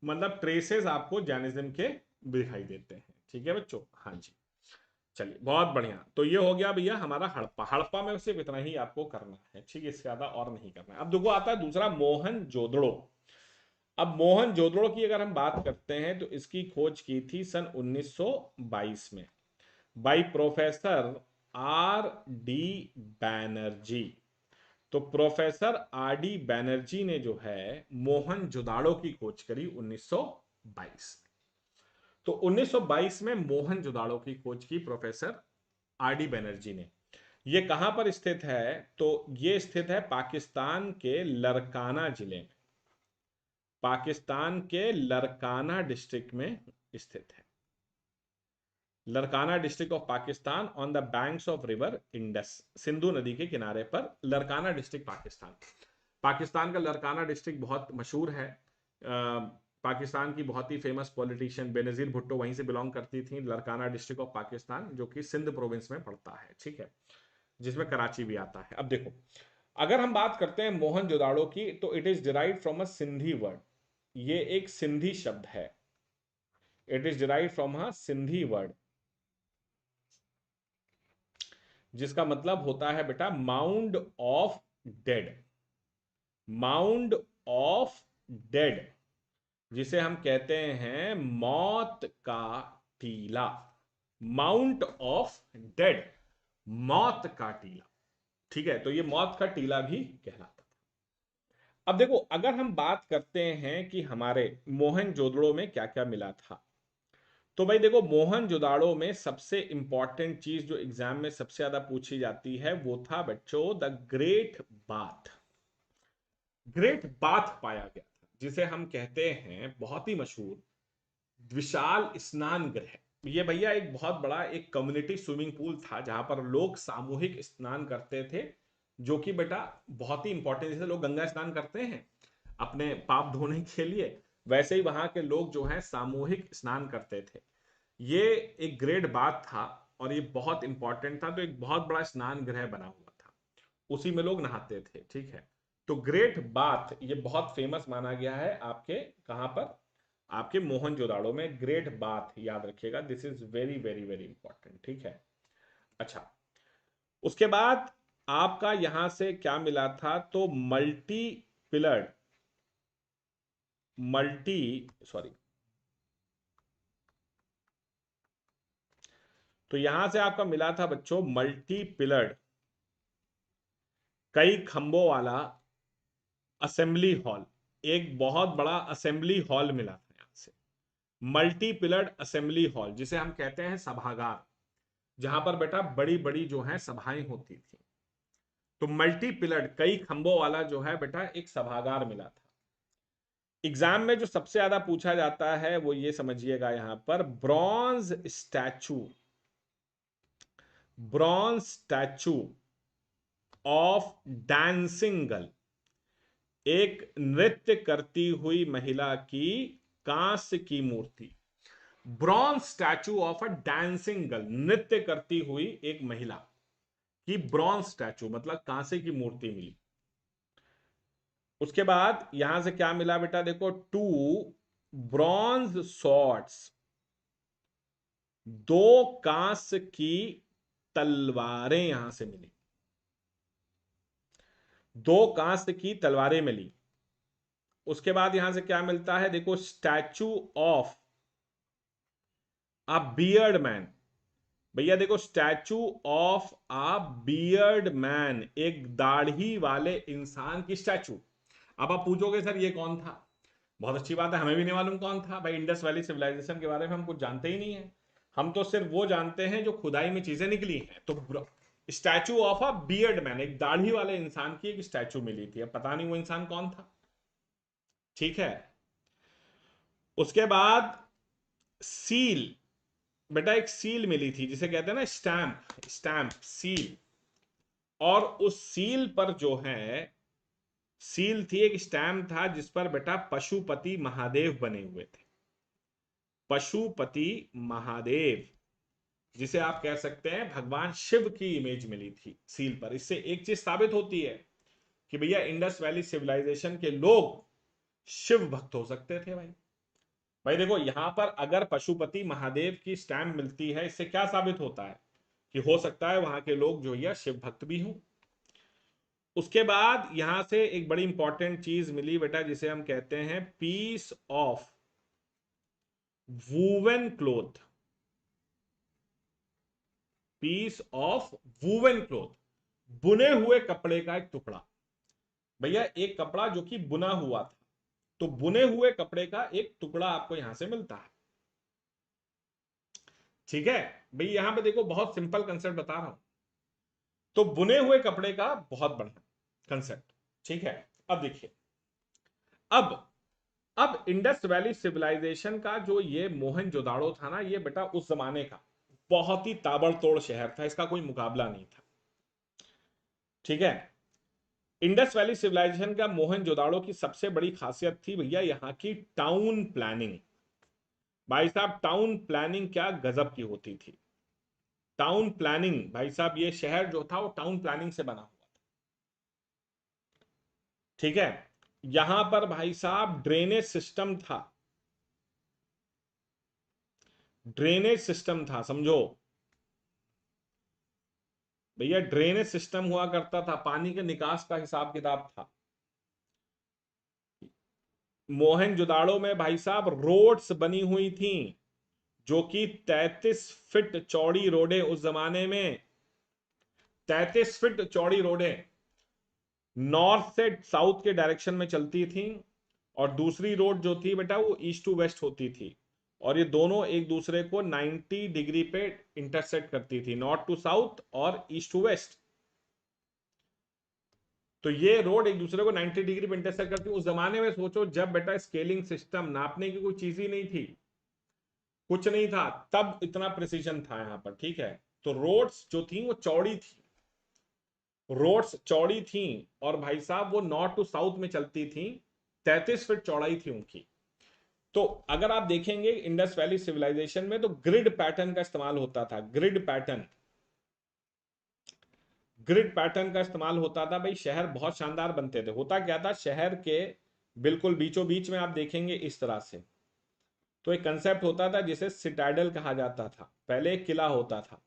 मतलब ट्रेसेस आपको जैनिज्म के दिखाई देते हैं। ठीक है बच्चों, हाँ जी। चलिए बहुत बढ़िया। तो ये हो गया भैया हमारा हड़प्पा। हड़प्पा में सिर्फ इतना ही आपको करना है, ठीक है, इससे ज्यादा और नहीं करना है। अब देखो आता है दूसरा मोहनजोदड़ो। अब मोहनजोदड़ो की अगर हम बात करते हैं तो इसकी खोज की थी सन 1922 में by professor R D Banerjee. तो प्रोफेसर आर डी बैनर्जी ने जो है मोहनजोदाड़ो की खोज करी 1922। तो 1922 में मोहनजोदाड़ो की खोज की प्रोफेसर आर डी बैनर्जी ने। ये कहां पर स्थित है? तो ये स्थित है पाकिस्तान के लरकाना जिले में, पाकिस्तान के लरकाना डिस्ट्रिक्ट में स्थित है। Larkana district of Pakistan on the banks of river Indus, Sindhu नदी के किनारे पर लरकाना डिस्ट्रिक्ट पाकिस्तान। पाकिस्तान का लरकाना डिस्ट्रिक्ट बहुत मशहूर है। पाकिस्तान की बहुत ही फेमस पॉलिटिशियन बेनजीर भुट्टो वहीं से बिलोंग करती थी। लरकाना डिस्ट्रिक्ट ऑफ पाकिस्तान जो कि सिंध प्रोविंस में पड़ता है, ठीक है, जिसमें कराची भी आता है। अब देखो अगर हम बात करते हैं मोहनजोदाड़ो की तो it is derive from a Sindhi word. ये एक सिंधी शब्द है। It is derive from a Sindhi word जिसका मतलब होता है बेटा mound of dead. Mound of dead जिसे हम कहते हैं मौत का टीला। माउंट ऑफ डेड, मौत का टीला। ठीक है, तो ये मौत का टीला भी कहलाता था। अब देखो अगर हम बात करते हैं कि हमारे मोहनजोदड़ो में क्या क्या मिला था, तो भाई देखो मोहनजोदाड़ो में सबसे इंपॉर्टेंट चीज जो एग्जाम में सबसे ज्यादा पूछी जाती है वो था बच्चों the great bath. Great bath पाया गया था जिसे हम कहते हैं बहुत ही मशहूर विशाल स्नान गृह। ये भैया एक बहुत बड़ा एक कम्युनिटी स्विमिंग पूल था जहां पर लोग सामूहिक स्नान करते थे, जो कि बेटा बहुत ही इंपॉर्टेंट, जैसे लोग गंगा स्नान करते हैं अपने पाप धोने के लिए, वैसे ही वहां के लोग जो है सामूहिक स्नान करते थे। ये एक ग्रेट बाथ था और ये बहुत इंपॉर्टेंट था। तो एक बहुत बड़ा स्नान गृह बना हुआ था, उसी में लोग नहाते थे। ठीक है, तो ग्रेट बाथ ये बहुत फेमस माना गया है आपके कहां पर, आपके मोहनजोदाड़ो में। ग्रेट बाथ याद रखिएगा, this is very very very important. ठीक है, अच्छा उसके बाद आपका यहां से क्या मिला था? तो मल्टी पिलर्ड, मल्टी सॉरी, तो यहां से आपका मिला था बच्चों मल्टी पिलर्ड, कई खंभों वाला असेंबली हॉल। एक बहुत बड़ा असेंबली हॉल मिला था यहां से, मल्टी पिलर्ड असेंबली हॉल जिसे हम कहते हैं सभागार, जहां पर बेटा बड़ी बड़ी जो है सभाएं होती थी। तो मल्टी पिलर्ड कई खंभों वाला जो है बेटा एक सभागार मिला था। एग्जाम में जो सबसे ज्यादा पूछा जाता है वो ये समझिएगा यहां पर bronze statue, bronze statue of dancing girl, एक नृत्य करती हुई महिला की कांस्य की मूर्ति। Bronze statue of a dancing girl, नृत्य करती हुई एक महिला की ब्रॉन्ज स्टैचू मतलब कांसे की मूर्ति मिली। उसके बाद यहां से क्या मिला बेटा? देखो टू ब्रॉन्ज सॉर्ड्स, दो कांस्य की तलवारें यहां से मिली, दो कांस्य की तलवारें मिली। उसके बाद यहां से क्या मिलता है? देखो statue of a beard man. भैया देखो statue of a beard man, एक दाढ़ी वाले इंसान की स्टैचू। अब आप पूछोगे सर ये कौन था? बहुत अच्छी बात है, हमें भी नहीं मालूम कौन था भाई। इंडस वैली सिविलाइजेशन के बारे में हम कुछ जानते ही नहीं है। हम तो सिर्फ वो जानते हैं जो खुदाई में चीजें निकली हैं। तो statue of a beard man, एक दाढ़ी वाले इंसान की एक स्टैचू मिली थी, अब पता नहीं वो इंसान कौन था। ठीक है। उसके बाद सील, बेटा एक सील मिली थी जिसे कहते हैं ना स्टैंप, स्टैंप सील। और उस सील पर जो है, सील थी, एक स्टैंप था जिस पर बेटा पशुपति महादेव बने हुए थे। पशुपति महादेव, जिसे आप कह सकते हैं भगवान शिव की इमेज मिली थी सील पर। इससे एक चीज साबित होती है कि भैया इंडस वैली सिविलाइजेशन के लोग शिव भक्त हो सकते थे भाई। भाई देखो यहां पर अगर पशुपति महादेव की स्टैंप मिलती है, इससे क्या साबित होता है कि हो सकता है वहां के लोग जो है शिव भक्त भी हों। उसके बाद यहां से एक बड़ी इंपॉर्टेंट चीज मिली बेटा जिसे हम कहते हैं piece of woven cloth. Piece of woven cloth, बुने हुए कपड़े का एक टुकड़ा। भैया एक कपड़ा जो कि बुना हुआ था, तो बुने हुए कपड़े का एक टुकड़ा आपको यहां से मिलता है। ठीक है भाई, यहां पे देखो बहुत सिंपल कंसेप्ट बता रहा हूं। तो बुने हुए कपड़े का बहुत बढ़िया कंसेप्ट। ठीक है। अब देखिए, अब अब इंडस वैली सिविलाइजेशन का जो ये मोहनजोदाड़ो था ना, ये बेटा उस जमाने का बहुत ही ताबड़तोड़ शहर था, इसका कोई मुकाबला नहीं था। ठीक है। इंडस वैली सिविलाइजेशन का मोहनजोदाड़ो की सबसे बड़ी खासियत थी भैया यहाँ की टाउन प्लानिंग। भाई साहब टाउन प्लानिंग क्या गजब की होती थी। टाउन प्लानिंग भाई साहब, ये शहर जो था वो टाउन प्लानिंग से बना हुआ था। ठीक है। यहां पर भाई साहब ड्रेनेज सिस्टम था, ड्रेनेज सिस्टम था, समझो भैया, ड्रेनेज सिस्टम हुआ करता था, पानी के निकास का हिसाब किताब था। मोहनजोदाड़ो में भाई साहब रोड्स बनी हुई थी जो कि 33 फीट चौड़ी रोडें उस जमाने में, 33 फीट चौड़ी रोडें नॉर्थ से साउथ के डायरेक्शन में चलती थी। और दूसरी रोड जो थी बेटा वो ईस्ट टू वेस्ट होती थी। और ये दोनों एक दूसरे को 90 डिग्री पे इंटरसेक्ट करती थी, नॉर्थ टू साउथ और ईस्ट टू वेस्ट। तो ये रोड एक दूसरे को 90 डिग्री पे इंटरसेक्ट करती। उस जमाने में सोचो जब बेटा स्केलिंग सिस्टम, नापने की कोई चीज ही नहीं थी, कुछ नहीं था, तब इतना प्रिसीजन था यहां पर। ठीक है। तो रोड्स जो थी वो चौड़ी थी, रोड्स चौड़ी थी, और भाई साहब वो नॉर्थ टू साउथ में चलती थी, 33 फीट चौड़ाई थी उनकी। तो अगर आप देखेंगे इंडस वैली सिविलाइजेशन में तो ग्रिड पैटर्न का इस्तेमाल होता था, ग्रिड पैटर्न, ग्रिड पैटर्न का इस्तेमाल होता था भाई। शहर बहुत शानदार बनते थे। होता क्या था, शहर के बिल्कुल बीचों बीच में आप देखेंगे इस तरह से, तो एक कंसेप्ट होता था जिसे सिटाडल कहा जाता था। पहले एक किला होता था।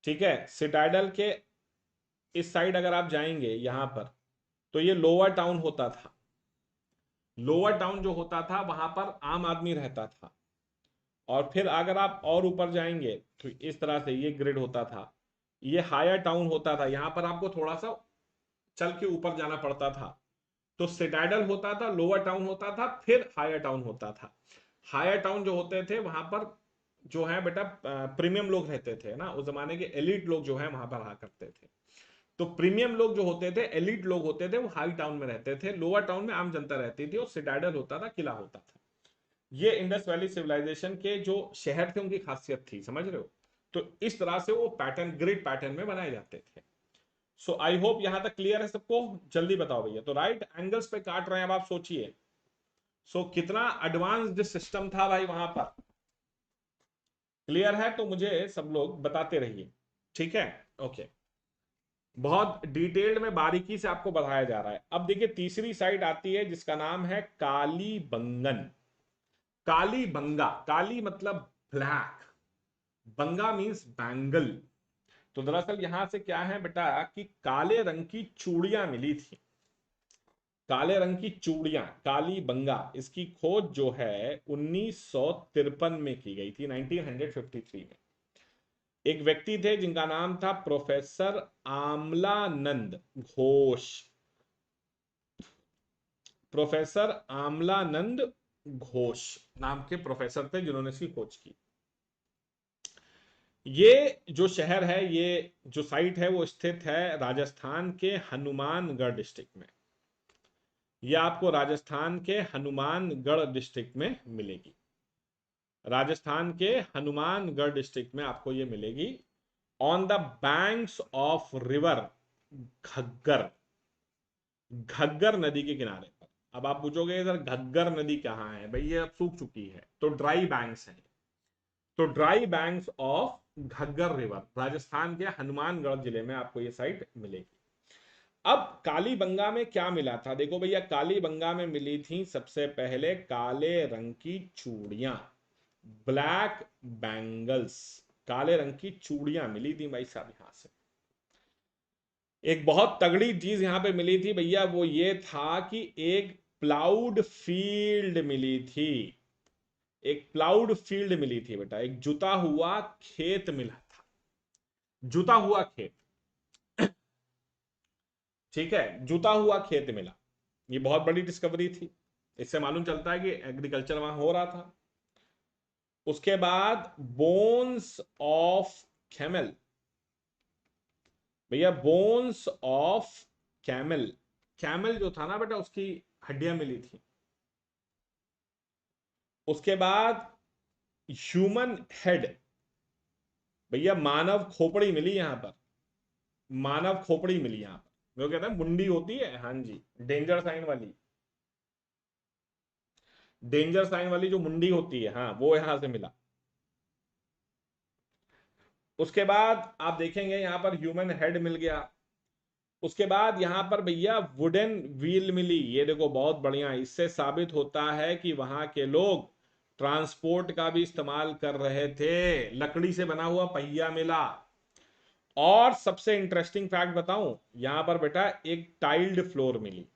ठीक है। सिटाडल के इस साइड अगर आप जाएंगे यहां पर, तो ये लोअर टाउन होता था। लोअर टाउन जो होता था वहां पर आम आदमी रहता था। और फिर अगर आप और ऊपर जाएंगे तो इस तरह से ये ग्रिड होता था। ये हायर टाउन होता था, यहां पर आपको थोड़ा सा चल के ऊपर जाना पड़ता था। तो सिटाडल होता था, लोअर टाउन होता था, फिर हायर टाउन होता था। हायर टाउन जो होते थे वहां पर जो है बेटा प्रीमियम लोग रहते थे ना, उस जमाने के एलिट लोग जो है वहां पर रहा करते थे। तो प्रीमियम लोग जो होते थे, एलिट लोग होते थे, वो हाई टाउन में रहते थे, लोअर टाउन में आम जनता रहती थी, और सिटाडल होता था, किला होता था। ये इंडस वैली सिविलाइजेशन के जो शहर थे उनकी खासियत थी, समझ रहे हो। तो इस तरह से वो पैटर्न ग्रिड पैटर्न में बनाए जाते थे। सो आई होप यहां तक क्लियर है सबको। जल्दी बताओ भैया, तो राइट एंगल्स पे काट रहे हैं, अब आप सोचिए। सो कितना एडवांस्ड सिस्टम था भाई वहां पर। क्लियर है तो मुझे सब लोग बताते रहिए। ठीक है। ओके। बहुत डिटेल्ड में बारीकी से आपको बताया जा रहा है। अब देखिए तीसरी साइड आती है जिसका नाम है काली बंगन। काली बंगा, काली मतलब ब्लैक, बंगा मीन्स बैंगल। तो दरअसल यहां से क्या है बेटा कि काले रंग की चूड़ियां मिली थी, काले रंग की चूड़ियां, काली बंगा, इसकी खोज जो है 1953 में की गई थी, 1953 में। एक व्यक्ति थे जिनका नाम था प्रोफेसर आमलानंद घोष। प्रोफेसर आमलानंद घोष नाम के प्रोफेसर थे जिन्होंने इसकी खोज की। ये जो शहर है, ये जो साइट है वो स्थित है राजस्थान के हनुमानगढ़ डिस्ट्रिक्ट में। ये आपको राजस्थान के हनुमानगढ़ डिस्ट्रिक्ट में मिलेगी। राजस्थान के हनुमानगढ़ डिस्ट्रिक्ट में आपको ये मिलेगी, on the banks of river Ghaggar. Ghaggar नदी के किनारे पर। अब आप पूछोगे सर घग्गर नदी कहाँ है, भाई ये अब सूख चुकी है, तो ड्राई बैंक्स है। तो dry banks of Ghaggar river, Rajasthan के हनुमानगढ़ जिले में आपको ये साइट मिलेगी। अब कालीबंगा में क्या मिला था, देखो भैया, कालीबंगा में मिली थी सबसे पहले काले रंग की चूड़ियां, ब्लैक बैंगल्स। काले रंग की चूड़ियां मिली थी भाई साहब यहां से। एक बहुत तगड़ी चीज यहां पे मिली थी भैया, वो ये था कि एक प्लाउड फील्ड मिली थी। एक प्लाउड फील्ड मिली थी बेटा, एक जुता हुआ खेत मिला था। जुता हुआ खेत, ठीक है, जुता हुआ खेत मिला। ये बहुत बड़ी डिस्कवरी थी। इससे मालूम चलता है कि एग्रीकल्चर वहां हो रहा था। उसके बाद बोन्स ऑफ कैमल, भैया बोन्स ऑफ कैमल। कैमल जो था ना बेटा, उसकी हड्डियां मिली थी। उसके बाद ह्यूमन हेड, भैया मानव खोपड़ी मिली यहां पर। मानव खोपड़ी मिली यहां पर, वो कहते हैं मुंडी होती है, हाँ जी, डेंजर साइन वाली। डेंजर साइन वाली जो मुंडी होती है, हाँ, वो यहां से मिला। उसके बाद आप देखेंगे यहां पर ह्यूमन हेड मिल गया। उसके बाद यहां पर भैया वुडन व्हील मिली। ये देखो बहुत बढ़िया, इससे साबित होता है कि वहां के लोग ट्रांसपोर्ट का भी इस्तेमाल कर रहे थे। लकड़ी से बना हुआ पहिया मिला। और सबसे इंटरेस्टिंग फैक्ट बताऊं, यहां पर बेटा एक टाइल्ड फ्लोर मिली।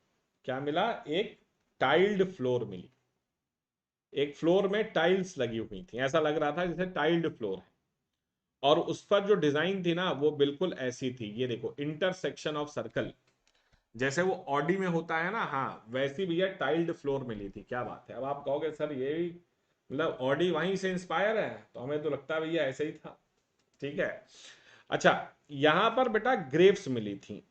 क्या मिला? एक टाइल्ड फ्लोर मिली। एक फ्लोर में टाइल्स लगी हुई थी, ऐसा लग रहा था जैसे टाइल्ड फ्लोर है। और उस पर जो डिजाइन थी ना, वो बिल्कुल ऐसी थी, ये देखो, इंटरसेक्शन ऑफ सर्कल, जैसे वो ऑडी में होता है ना, हाँ वैसी भैया टाइल्ड फ्लोर मिली थी। क्या बात है। अब आप कहोगे सर ये भी मतलब ऑडी वहीं से इंस्पायर है, तो हमें तो लगता है भैया ऐसे ही था। ठीक है। अच्छा, यहां पर बेटा ग्रेप्स मिली थी।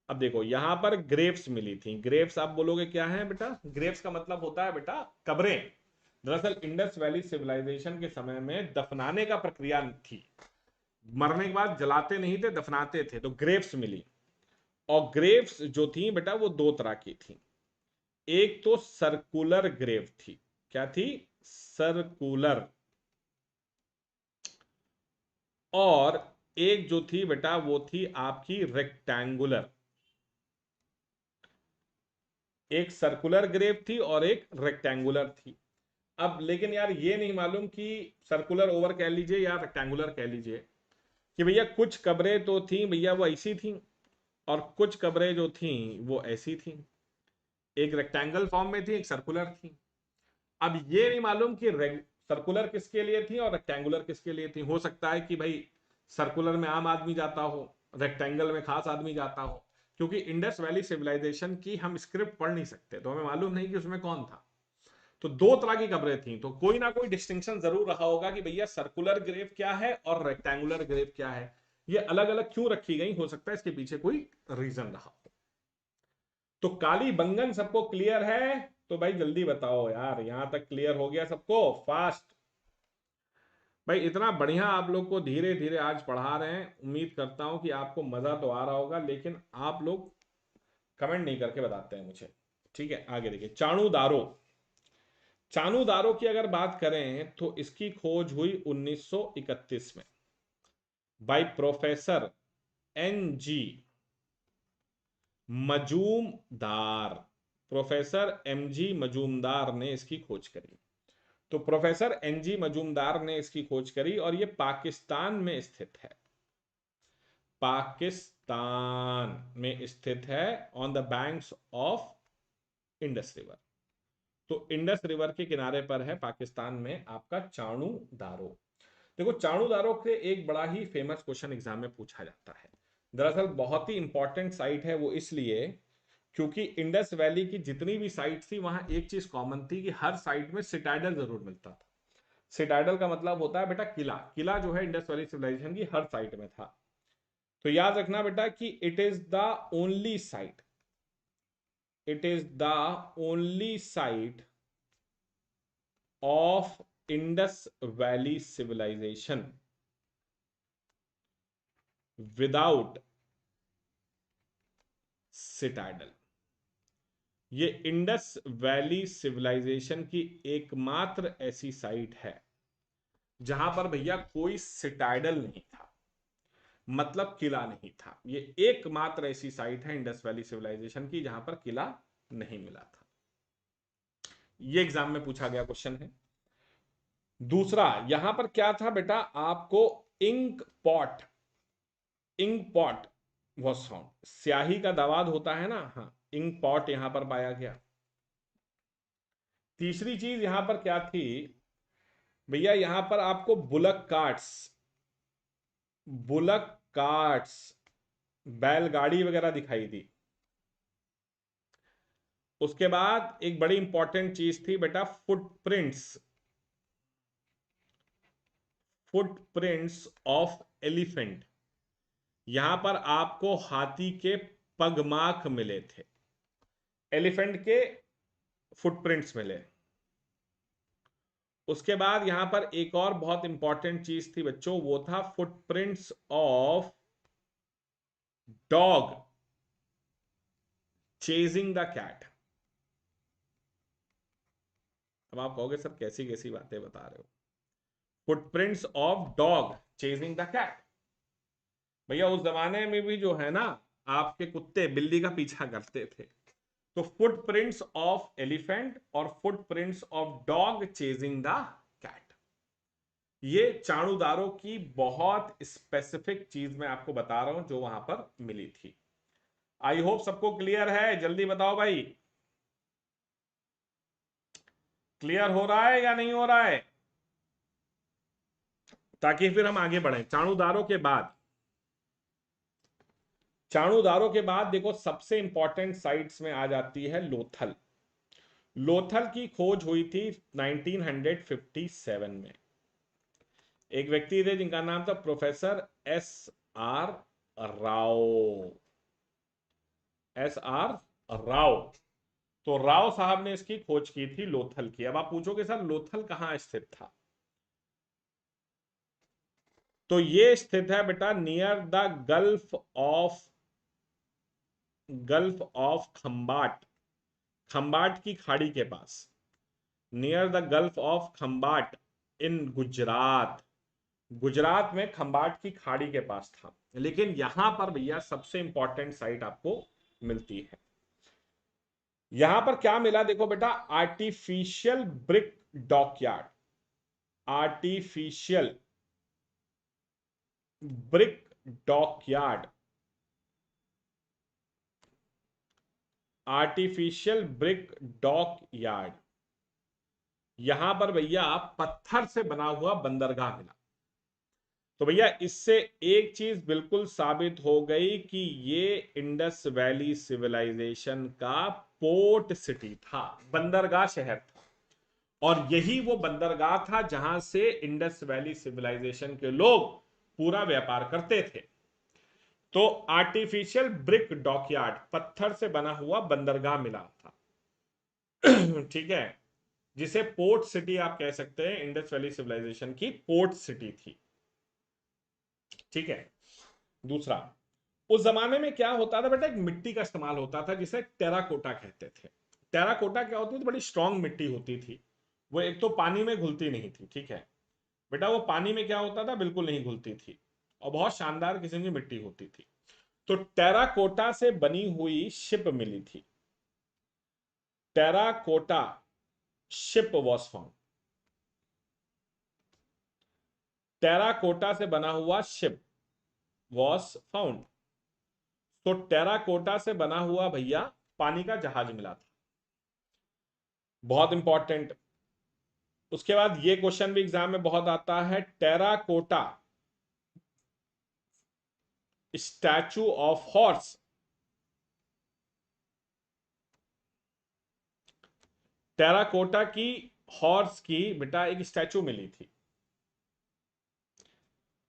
अब देखो यहां पर ग्रेप्स मिली थी। ग्रेप्स आप बोलोगे क्या है बेटा? ग्रेप्स का मतलब होता है बेटा कब्रें। दरअसल इंडस वैली सिविलाइजेशन के समय में दफनाने का प्रक्रिया थी। मरने के बाद जलाते नहीं थे, दफनाते थे, तो ग्रेप्स मिली। और ग्रेव्स जो थी बेटा वो दो तरह की थी। एक तो सर्कुलर ग्रेव थी। क्या थी? सर्कुलर। और एक जो थी बेटा वो थी आपकी रेक्टेंगुलर। एक सर्कुलर ग्रेव थी और एक रेक्टेंगुलर थी। अब लेकिन यार ये नहीं मालूम कि सर्कुलर ओवर कह लीजिए या रेक्टेंगुलर कह लीजिए, कि भैया कुछ कब्रें तो थी भैया वो ऐसी थी, और कुछ कब्रें जो थी वो ऐसी थी। एक रेक्टेंगल फॉर्म में थी, एक सर्कुलर थी। अब ये नहीं मालूम कि सर्कुलर किसके लिए थी और रेक्टेंगुलर किसके लिए थी। हो सकता है कि भाई सर्कुलर में आम आदमी जाता हो, रेक्टेंगल में खास आदमी जाता हो। क्योंकि इंडस वैली सिविलाइजेशन की हम स्क्रिप्ट पढ़ नहीं सकते, तो हमें मालूम नहीं कि उसमें कौन था। तो दो तरह की कब्रें थी, तो कोई ना कोई डिस्टिंक्शन जरूर रहा होगा कि भैया सर्कुलर ग्रेव क्या है और रेक्टेंगुलर ग्रेव क्या है। ये अलग अलग क्यों रखी गई, हो सकता है इसके पीछे कोई रीजन रहा हो। तो काली बंगन सबको क्लियर है? तो भाई जल्दी बताओ यार, यहां तक क्लियर हो गया सबको? फास्ट। भाई इतना बढ़िया आप लोग को धीरे धीरे आज पढ़ा रहे हैं, उम्मीद करता हूं कि आपको मजा तो आ रहा होगा, लेकिन आप लोग कमेंट नहीं करके बताते हैं मुझे। ठीक है, आगे देखिए, चाणूदारो। चाणूदारो की अगर बात करें तो इसकी खोज हुई 1931 में by professor N G Majumdar. Professor M G Majumdar ने इसकी खोज करी। तो प्रोफेसर एन जी मजूमदार ने इसकी खोज करी और ये पाकिस्तान में स्थित है। पाकिस्तान में स्थित है, on the banks of Indus river. तो इंडस रिवर के किनारे पर है पाकिस्तान में आपका चाणू दारो। देखो चाणू दारो के एक बड़ा ही फेमस क्वेश्चन एग्जाम में पूछा जाता है। दरअसल बहुत ही इंपॉर्टेंट साइट है वो, इसलिए क्योंकि इंडस वैली की जितनी भी साइट थी वहां एक चीज कॉमन थी कि हर साइट में सिटाडल जरूर मिलता था। सिटाडल का मतलब होता है बेटा किला। किला जो है इंडस वैली सिविलाइजेशन की हर साइट में था। तो याद रखना बेटा कि it is the only site, it is the only site of Indus valley civilisation without citadel. ये इंडस वैली सिविलाइजेशन की एकमात्र ऐसी साइट है जहां पर भैया कोई सिटाडल नहीं था, मतलब किला नहीं था। ये एकमात्र ऐसी साइट है इंडस वैली सिविलाइजेशन की जहां पर किला नहीं मिला था। ये एग्जाम में पूछा गया क्वेश्चन है। दूसरा यहां पर क्या था बेटा, आपको ink pot, ink pot was found. स्याही का दावाद होता है ना, हाँ, इंक पॉट यहां पर पाया गया। तीसरी चीज यहां पर क्या थी भैया, यहां पर आपको बुलक कार्ट्स, बुलक कार्ट्स, बैलगाड़ी वगैरह दिखाई दी। उसके बाद एक बड़ी इंपॉर्टेंट चीज थी बेटा, फुटप्रिंट्स, फुटप्रिंट्स ऑफ एलिफेंट। यहां पर आपको हाथी के पगमार्क मिले थे, एलिफेंट के फुटप्रिंट्स मिले। उसके बाद यहां पर एक और बहुत इंपॉर्टेंट चीज थी बच्चों, वो था footprints of dog chasing the cat. अब आप कहोगे सर कैसी कैसी बातें बता रहे हो। Footprints of dog chasing the cat, भैया उस जमाने में भी जो है ना आपके कुत्ते बिल्ली का पीछा करते थे। तो फुटप्रिंट्स ऑफ एलिफेंट और footprints of dog chasing the cat, ये चाणूदारों की बहुत स्पेसिफिक चीज मैं आपको बता रहा हूं जो वहां पर मिली थी। आई होप सबको क्लियर है, जल्दी बताओ भाई, क्लियर हो रहा है या नहीं हो रहा है, ताकि फिर हम आगे बढ़ें। चाणूदारों के बाद, चाणूदारों के बाद देखो सबसे इंपॉर्टेंट साइट्स में आ जाती है लोथल। लोथल की खोज हुई थी 1957 में। एक व्यक्ति थे जिनका नाम था professor S R Rao, S R Rao. तो राव साहब ने इसकी खोज की थी लोथल की। अब आप पूछोगे सर लोथल कहां स्थित था, तो ये स्थित है बेटा near the gulf of, gulf of Khambhat, Khambhat की खाड़ी के पास, near the gulf of Khambhat in Gujarat. Gujarat में खंबाट की खाड़ी के पास था। लेकिन यहां पर भैया सबसे इंपॉर्टेंट साइट आपको मिलती है। यहां पर क्या मिला देखो बेटा, artificial brick dockyard, artificial brick dockyard, artificial brick dockyard. यहां पर भैया पत्थर से बना हुआ बंदरगाह मिला। तो भैया इससे एक चीज बिल्कुल साबित हो गई कि ये इंडस वैली सिविलाइजेशन का पोर्ट सिटी था, बंदरगाह शहर था। और यही वो बंदरगाह था जहां से इंडस वैली सिविलाइजेशन के लोग पूरा व्यापार करते थे। तो आर्टिफिशियल ब्रिक डॉकयार्ड, पत्थर से बना हुआ बंदरगाह मिला था। ठीक है, जिसे पोर्ट सिटी आप कह सकते हैं, इंडस वैली सिविलाइजेशन की पोर्ट सिटी थी। ठीक है। दूसरा, उस जमाने में क्या होता था बेटा, एक मिट्टी का इस्तेमाल होता था जिसे टेराकोटा कहते थे। टेराकोटा क्या होती थी, बड़ी स्ट्रांग मिट्टी होती थी। वो एक तो पानी में घुलती नहीं थी, ठीक है बेटा, वो पानी में क्या होता था, बिल्कुल नहीं घुलती थी, और बहुत शानदार किस्म की मिट्टी होती थी। तो टेराकोटा से बनी हुई शिप मिली थी, terracotta ship was found, terracotta से बना हुआ शिप वॉज फाउंड। तो टेराकोटा से बना हुआ भैया पानी का जहाज मिला था, बहुत इंपॉर्टेंट। उसके बाद ये क्वेश्चन भी एग्जाम में बहुत आता है, terracotta statue of horse, terracotta की हॉर्स की बेटा एक स्टैचू मिली थी।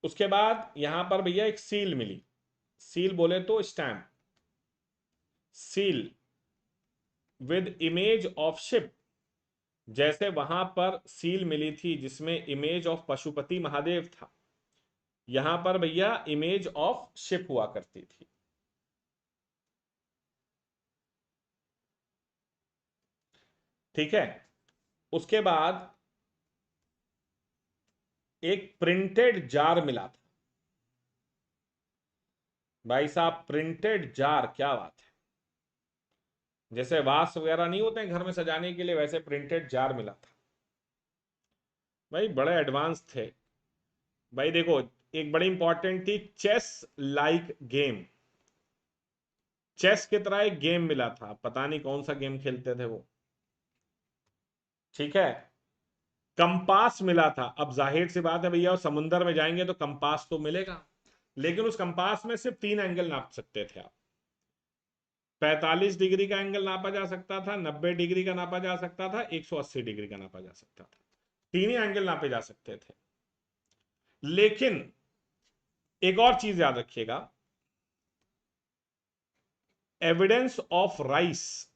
उसके बाद यहां पर भैया एक सील मिली, सील बोले तो stamp, seal with image of ship. जैसे वहां पर सील मिली थी जिसमें इमेज ऑफ पशुपति महादेव था, यहां पर भैया इमेज ऑफ शिप हुआ करती थी। ठीक है। उसके बाद एक प्रिंटेड जार मिला था। भाई साहब प्रिंटेड जार, क्या बात है। जैसे वास वगैरह नहीं होते हैं घर में सजाने के लिए, वैसे प्रिंटेड जार मिला था। भाई बड़े एडवांस थे। भाई देखो, एक बड़ी इंपॉर्टेंट थी, चेस लाइक गेम। चेस की तरह एक गेम मिला था, पता नहीं कौन सा गेम खेलते थे वो। ठीक है। कंपास मिला था। अब जाहिर सी बात है भैया, समुंदर में जाएंगे तो कंपास तो मिलेगा, लेकिन उस कंपास में सिर्फ 3 एंगल नाप सकते थे आप। 45 डिग्री का एंगल नापा जा सकता था, 90 डिग्री का नापा जा सकता था, 180 डिग्री का नापा जा सकता था। 3 ही एंगल नापे जा सकते थे। लेकिन एक और चीज याद रखिएगा, एविडेंस ऑफ राइस।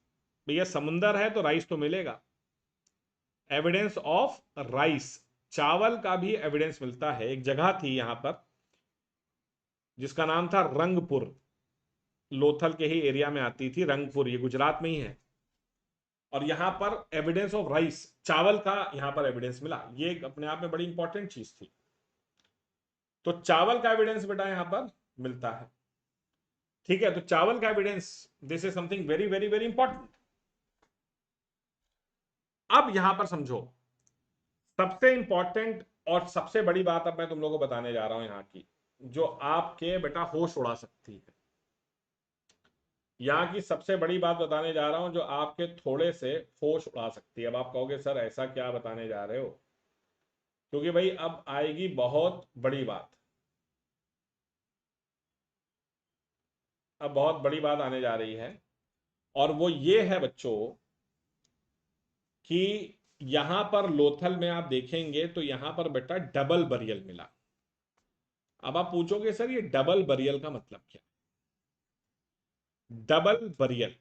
भैया समुंदर है तो राइस तो मिलेगा। एविडेंस ऑफ राइस, चावल का भी एविडेंस मिलता है। एक जगह थी यहां पर जिसका नाम था रंगपुर, लोथल के ही एरिया में आती थी रंगपुर, ये गुजरात में ही है। और यहां पर एविडेंस ऑफ राइस, चावल का यहां पर एविडेंस मिला। ये अपने आप में बड़ी इंपॉर्टेंट चीज थी। तो चावल का एविडेंस बेटा यहां पर मिलता है। ठीक है, तो चावल का evidence, this is something very very very important. अब यहां पर समझो, सबसे इंपॉर्टेंट और सबसे बड़ी बात अब मैं तुम लोगों को बताने जा रहा हूं यहां की, जो आपके बेटा होश उड़ा सकती है। यहाँ की सबसे बड़ी बात बताने जा रहा हूं जो आपके थोड़े से होश उड़ा सकती है। अब आप कहोगे सर ऐसा क्या बताने जा रहे हो, क्योंकि भाई अब आएगी बहुत बड़ी बात। अब बहुत बड़ी बात आने जा रही है, और वो ये है बच्चों कि यहां पर लोथल में आप देखेंगे तो यहां पर बेटा डबल बरियल मिला। अब आप पूछोगे सर ये डबल बरियल का मतलब क्या। डबल बरियल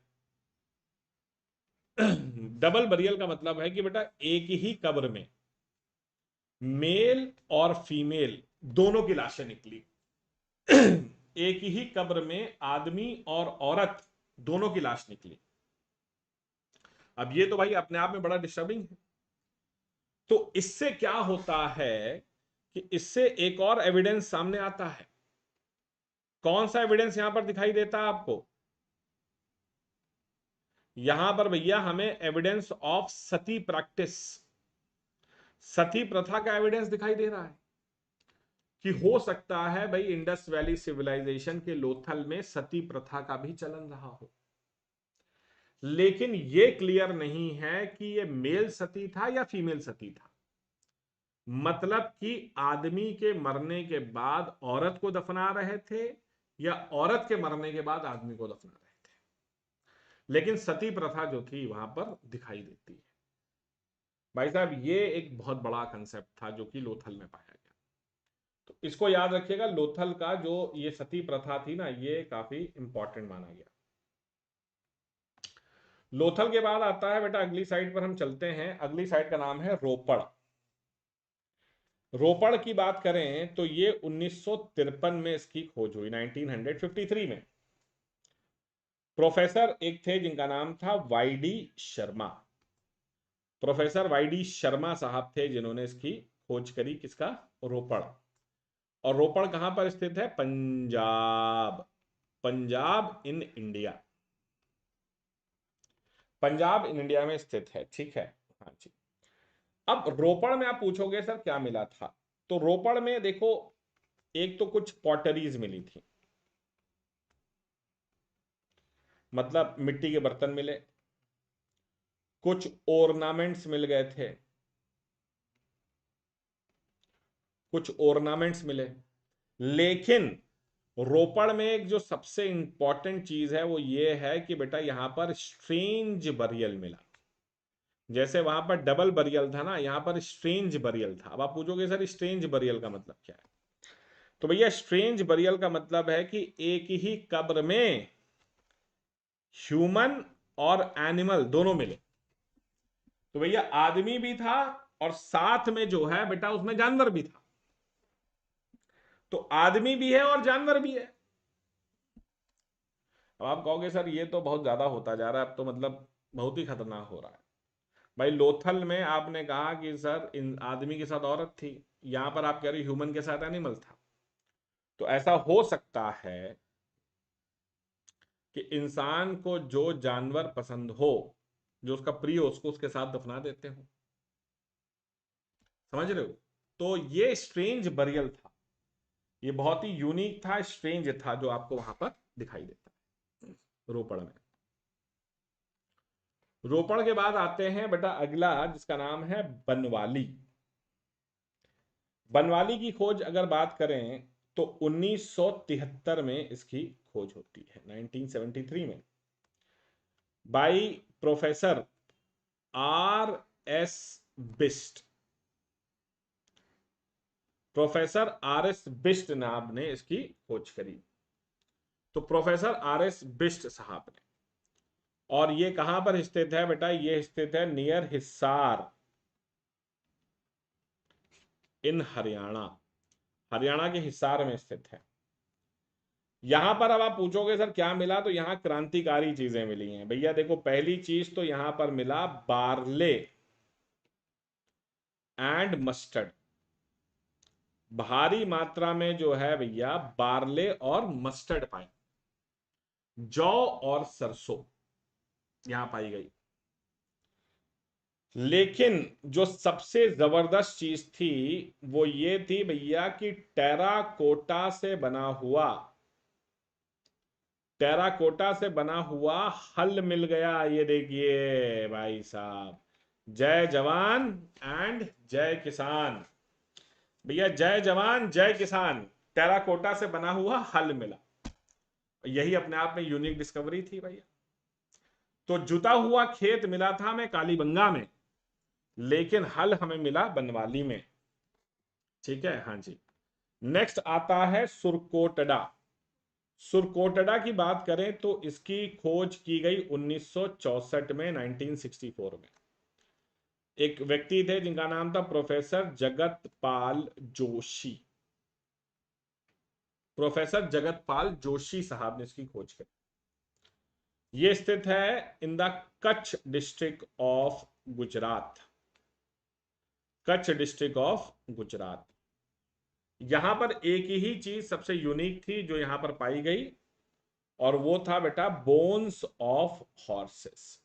डबल बरियल का मतलब है कि बेटा एक ही कब्र में मेल और फीमेल दोनों की लाशें निकली। एक ही कब्र में आदमी और औरत दोनों की लाश निकली। अब ये तो भाई अपने आप में बड़ा डिस्टर्बिंग है। तो इससे क्या होता है कि इससे एक और एविडेंस सामने आता है। कौन सा एविडेंस यहां पर दिखाई देता है आपको। यहां पर भैया हमें एविडेंस ऑफ सती प्रैक्टिस, सती प्रथा का एविडेंस दिखाई दे रहा है कि हो सकता है भाई इंडस वैली सिविलाइजेशन के लोथल में सती प्रथा का भी चलन रहा हो। लेकिन यह क्लियर नहीं है कि यह मेल सती था या फीमेल सती था। मतलब कि आदमी के मरने के बाद औरत को दफना रहे थे, या औरत के मरने के बाद आदमी को दफना रहे थे। लेकिन सती प्रथा जो थी वहां पर दिखाई देती है। भाई साहब ये एक बहुत बड़ा कंसेप्ट था जो कि लोथल में पाया गया। तो इसको याद रखिएगा, लोथल का जो ये सती प्रथा थी ना, ये काफी इंपॉर्टेंट माना गया। लोथल के बाद आता है बेटा, अगली साइड पर हम चलते हैं। अगली साइड का नाम है रोपड़। रोपड़ की बात करें तो ये 1953 में इसकी खोज हुई, 1953 में। प्रोफेसर एक थे जिनका नाम था Y D Sharma. Professor Y D Sharma साहब थे जिन्होंने इसकी खोज करी, किसका, रोपड़। और रोपड़ कहां पर स्थित है, Punjab, Punjab in India, Punjab in India में स्थित है। ठीक है, हाँ जी। अब रोपड़ में आप पूछोगे सर क्या मिला था, तो रोपड़ में देखो एक तो कुछ पॉटरीज मिली थी, मतलब मिट्टी के बर्तन मिले, कुछ ओर्नामेंट्स मिल गए थे, कुछ ओर्नामेंट्स मिले। लेकिन रोपड़ में एक जो सबसे इंपॉर्टेंट चीज है वो ये है कि बेटा यहां पर स्ट्रेंज बरियल मिला। जैसे वहां पर डबल बरियल था ना, यहां पर स्ट्रेंज बरियल था। अब आप पूछोगे सर स्ट्रेंज बरियल का मतलब क्या है? तो भैया स्ट्रेंज बरियल का मतलब है कि एक ही कब्र में ह्यूमन और एनिमल दोनों मिले। तो भैया आदमी भी था और साथ में जो है बेटा उसमें जानवर भी था। तो आदमी भी है और जानवर भी है। अब आप कहोगे सर ये तो बहुत ज्यादा होता जा रहा है, अब तो मतलब बहुत ही खतरनाक हो रहा है। भाई लोथल में आपने कहा कि सर इन आदमी के साथ औरत थी, यहां पर आप कह रहे ह्यूमन के साथ एनिमल था। तो ऐसा हो सकता है कि इंसान को जो जानवर पसंद हो, जो उसका प्रिय हो, उसको उसके साथ दफना देते हो। समझ रहे हो? तो ये स्ट्रेंज बरियल था, ये बहुत ही यूनिक था, स्ट्रेंज था, जो आपको वहां पर दिखाई देता है रोपड़ में। रोपड़ के बाद आते हैं बेटा अगला, जिसका नाम है बनवाली। बनवाली की खोज अगर बात करें तो 1973 में इसकी खोज होती है, 1973 में, by professor R S Bisht. Professor R S Bisht नाम ने इसकी खोज करी। तो प्रोफेसर आर एस बिस्ट साहब ने, और ये कहां पर स्थित है बेटा? ये स्थित है नियर हिसार इन हरियाणा। हरियाणा के हिसार में स्थित है। यहां पर अब आप पूछोगे सर क्या मिला, तो यहां क्रांतिकारी चीजें मिली हैं भैया। देखो पहली चीज तो यहां पर मिला बार्ले एंड मस्टर्ड। भारी मात्रा में जो है भैया बार्ले और मस्टर्ड पाई, जौ और सरसों यहां पाई गई। लेकिन जो सबसे जबरदस्त चीज थी वो ये थी भैया कि टेराकोटा से बना हुआ, टेराकोटा से बना हुआ हल मिल गया। ये देखिए भाई साहब, जय जवान एंड जय किसान। भैया जय जवान जय किसान, टेराकोटा से बना हुआ हल मिला। यही अपने आप में यूनिक डिस्कवरी थी भैया। तो जुता हुआ खेत मिला था हमें कालीबंगा में, लेकिन हल हमें मिला बनवाली में। ठीक है, हाँ जी। नेक्स्ट आता है सुरकोटडा। सुरकोटडा की बात करें तो इसकी खोज की गई 1964 में, 1964 में। एक व्यक्ति थे जिनका नाम था प्रोफेसर जगत पाल जोशी। प्रोफेसर जगत पाल जोशी साहब ने इसकी खोज की। ये स्थित है in the Kutch district of Gujarat. Kutch district of Gujarat. यहां पर एक ही चीज सबसे यूनिक थी जो यहां पर पाई गई, और वो था बेटा बोन्स ऑफ हॉर्सेस।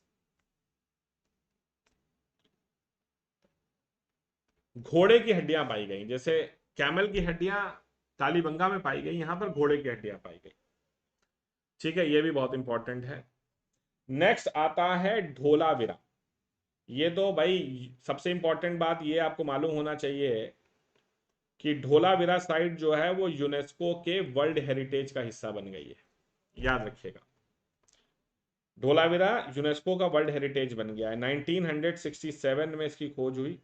घोड़े की हड्डियां पाई गई। जैसे कैमल की हड्डियां कालीबंगा में पाई गई, यहां पर घोड़े की हड्डियां पाई गई। ठीक है, ये भी बहुत इंपॉर्टेंट है। नेक्स्ट आता है ढोलावीरा। ये तो भाई सबसे इंपॉर्टेंट बात ये आपको मालूम होना चाहिए कि ढोलावीरा साइट जो है वो यूनेस्को के वर्ल्ड हेरिटेज का हिस्सा बन गई है। याद रखिएगा, ढोलावीरा यूनेस्को का वर्ल्ड हेरिटेज बन गया है। 1967 में इसकी खोज हुई,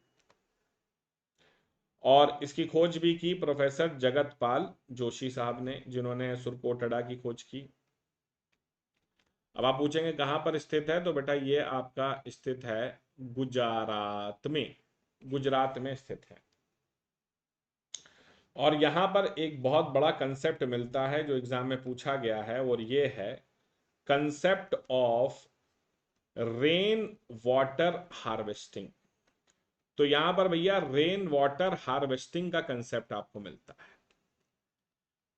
और इसकी खोज भी की प्रोफेसर जगत पाल जोशी साहब ने, जिन्होंने सुरकोटडा की खोज की। अब आप पूछेंगे कहां पर स्थित है, तो बेटा ये आपका स्थित है गुजरात में। गुजरात में स्थित है। और यहां पर एक बहुत बड़ा कंसेप्ट मिलता है जो एग्जाम में पूछा गया है, और ये है concept of rain water harvesting. तो यहां पर भैया रेन वाटर हार्वेस्टिंग का कंसेप्ट आपको मिलता है।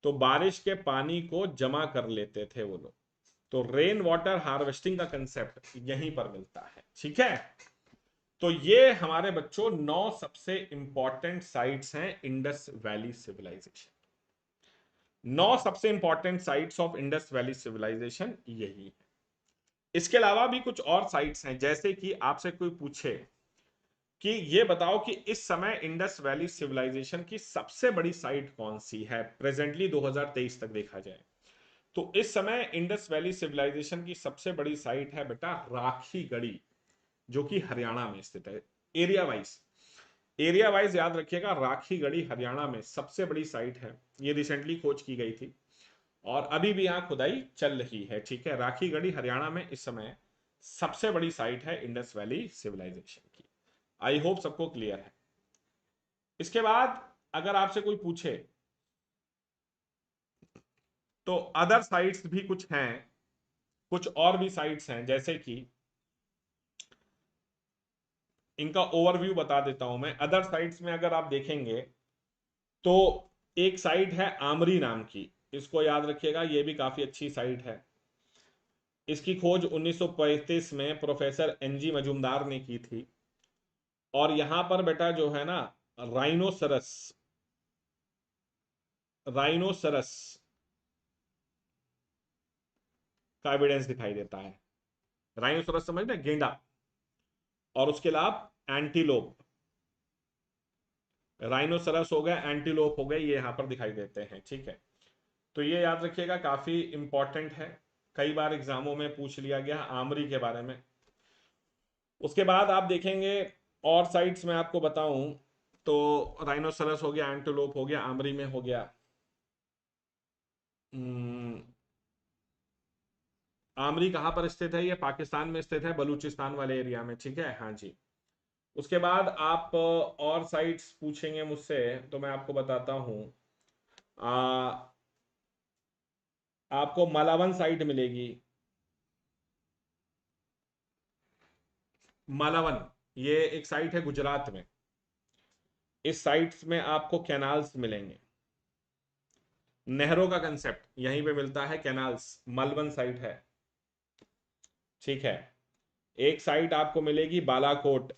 तो बारिश के पानी को जमा कर लेते थे वो लोग। तो रेन वाटर हार्वेस्टिंग का कंसेप्ट यहीं पर मिलता है। ठीक है, तो ये हमारे बच्चों 9 सबसे इंपॉर्टेंट साइट्स हैं इंडस वैली सिविलाइजेशन। 9 सबसे important sites of Indus valley civilisation यही है। इसके अलावा भी कुछ और साइट्स हैं, जैसे कि आपसे कोई पूछे कि ये बताओ कि इस समय इंडस वैली सिविलाइजेशन की सबसे बड़ी साइट कौन सी है प्रेजेंटली 2023 तक देखा जाए, तो इस समय इंडस वैली सिविलाइजेशन की सबसे बड़ी साइट है बेटा राखी गढ़ी। जो कि हरियाणा में स्थित है। एरिया वाइज याद रखिएगा, राखीगढ़ी हरियाणा में सबसे बड़ी साइट है। ये रिसेंटली खोज की गई थी और अभी भी यहाँ खुदाई चल रही है। ठीक है, राखीगढ़ी हरियाणा में इस समय सबसे बड़ी साइट है इंडस वैली सिविलाइजेशन की। आई होप सबको क्लियर है। इसके बाद अगर आपसे कोई पूछे तो अदर साइट्स भी कुछ हैं, कुछ और भी साइट्स हैं, जैसे कि इनका ओवरव्यू बता देता हूं मैं। अदर साइट्स में अगर आप देखेंगे तो एक साइट है आमरी नाम की, इसको याद रखिएगा, ये भी काफी अच्छी साइट है। इसकी खोज 1935 में प्रोफेसर एनजी मजूमदार ने की थी। और यहां पर बेटा जो है ना, राइनोसरस राइनोसरस का एविडेंस दिखाई देता है। राइनोसरस समझ में, गेंडा, और उसके अलावा एंटीलोप। राइनोसरस हो गया, एंटीलोप हो गए, ये यहां पर दिखाई देते हैं। ठीक है, तो ये याद रखिएगा, काफी इंपॉर्टेंट है, कई बार एग्जामों में पूछ लिया गया आमरी के बारे में। उसके बाद आप देखेंगे और साइट्स में आपको बताऊं तो राइनोसरस हो गया, एंटीलोप हो गया, आमरी में हो गया। आमरी कहां पर स्थित है? ये पाकिस्तान में स्थित है, बलूचिस्तान वाले एरिया में। ठीक है, हाँ जी। उसके बाद आप और साइट्स पूछेंगे मुझसे तो मैं आपको बताता हूं। आपको मालावन साइट मिलेगी। मालावन, ये एक साइट है गुजरात में। इस साइट्स में आपको कैनाल्स मिलेंगे। नहरों का कंसेप्ट यहीं पे मिलता है, कैनाल्स, मालवन साइट है। ठीक है, एक साइट आपको मिलेगी बालाकोट।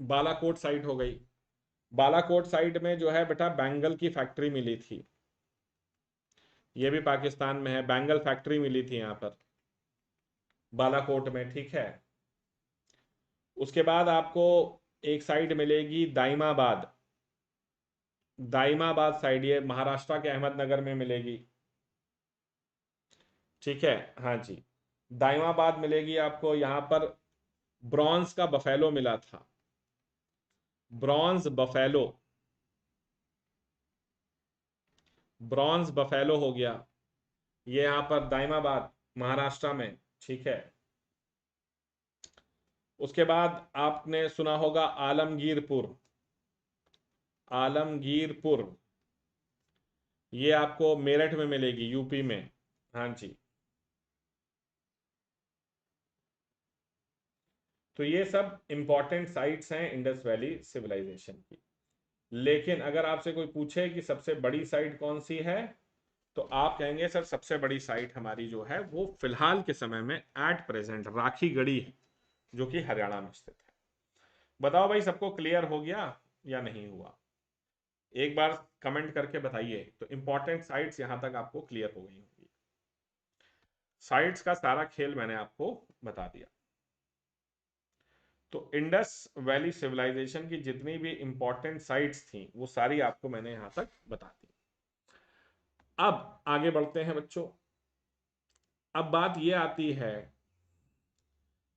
बालाकोट साइट हो गई। बालाकोट साइट में जो है बेटा बैंगल की फैक्ट्री मिली थी। ये भी पाकिस्तान में है, बैंगल फैक्ट्री मिली थी यहां पर बालाकोट में। ठीक है, उसके बाद आपको एक साइट मिलेगी दाइमाबाद। दाइमाबाद साइड, ये महाराष्ट्र के अहमदनगर में मिलेगी। ठीक है, हाँ जी, दाइमाबाद मिलेगी आपको। यहां पर ब्रॉन्ज का बफेलो मिला था, ब्रॉन्ज बफेलो, ब्रॉन्ज बफेलो हो गया ये यहां पर दाइमाबाद महाराष्ट्र में। ठीक है, उसके बाद आपने सुना होगा आलमगीरपुर। आलमगीरपुर ये आपको मेरठ में मिलेगी, यूपी में। हाँ जी, तो ये सब इंपॉर्टेंट साइट्स हैं इंडस वैली सिविलाइजेशन की। लेकिन अगर आपसे कोई पूछे कि सबसे बड़ी साइट कौन सी है, तो आप कहेंगे सर सबसे बड़ी साइट हमारी जो है वो फिलहाल के समय में एट प्रेजेंट राखीगढ़ी है, जो कि हरियाणा में स्थित है। बताओ भाई, सबको क्लियर हो गया या नहीं हुआ? एक बार कमेंट करके बताइए। तो इंपॉर्टेंट साइट्स यहां तक आपको क्लियर हो गई होंगी। साइट्स का सारा खेल मैंने आपको बता दिया। तो इंडस वैली सिविलाइजेशन की जितनी भी इंपॉर्टेंट साइट्स थी वो सारी आपको मैंने यहां तक बता दी। अब आगे बढ़ते हैं बच्चों। अब बात यह आती है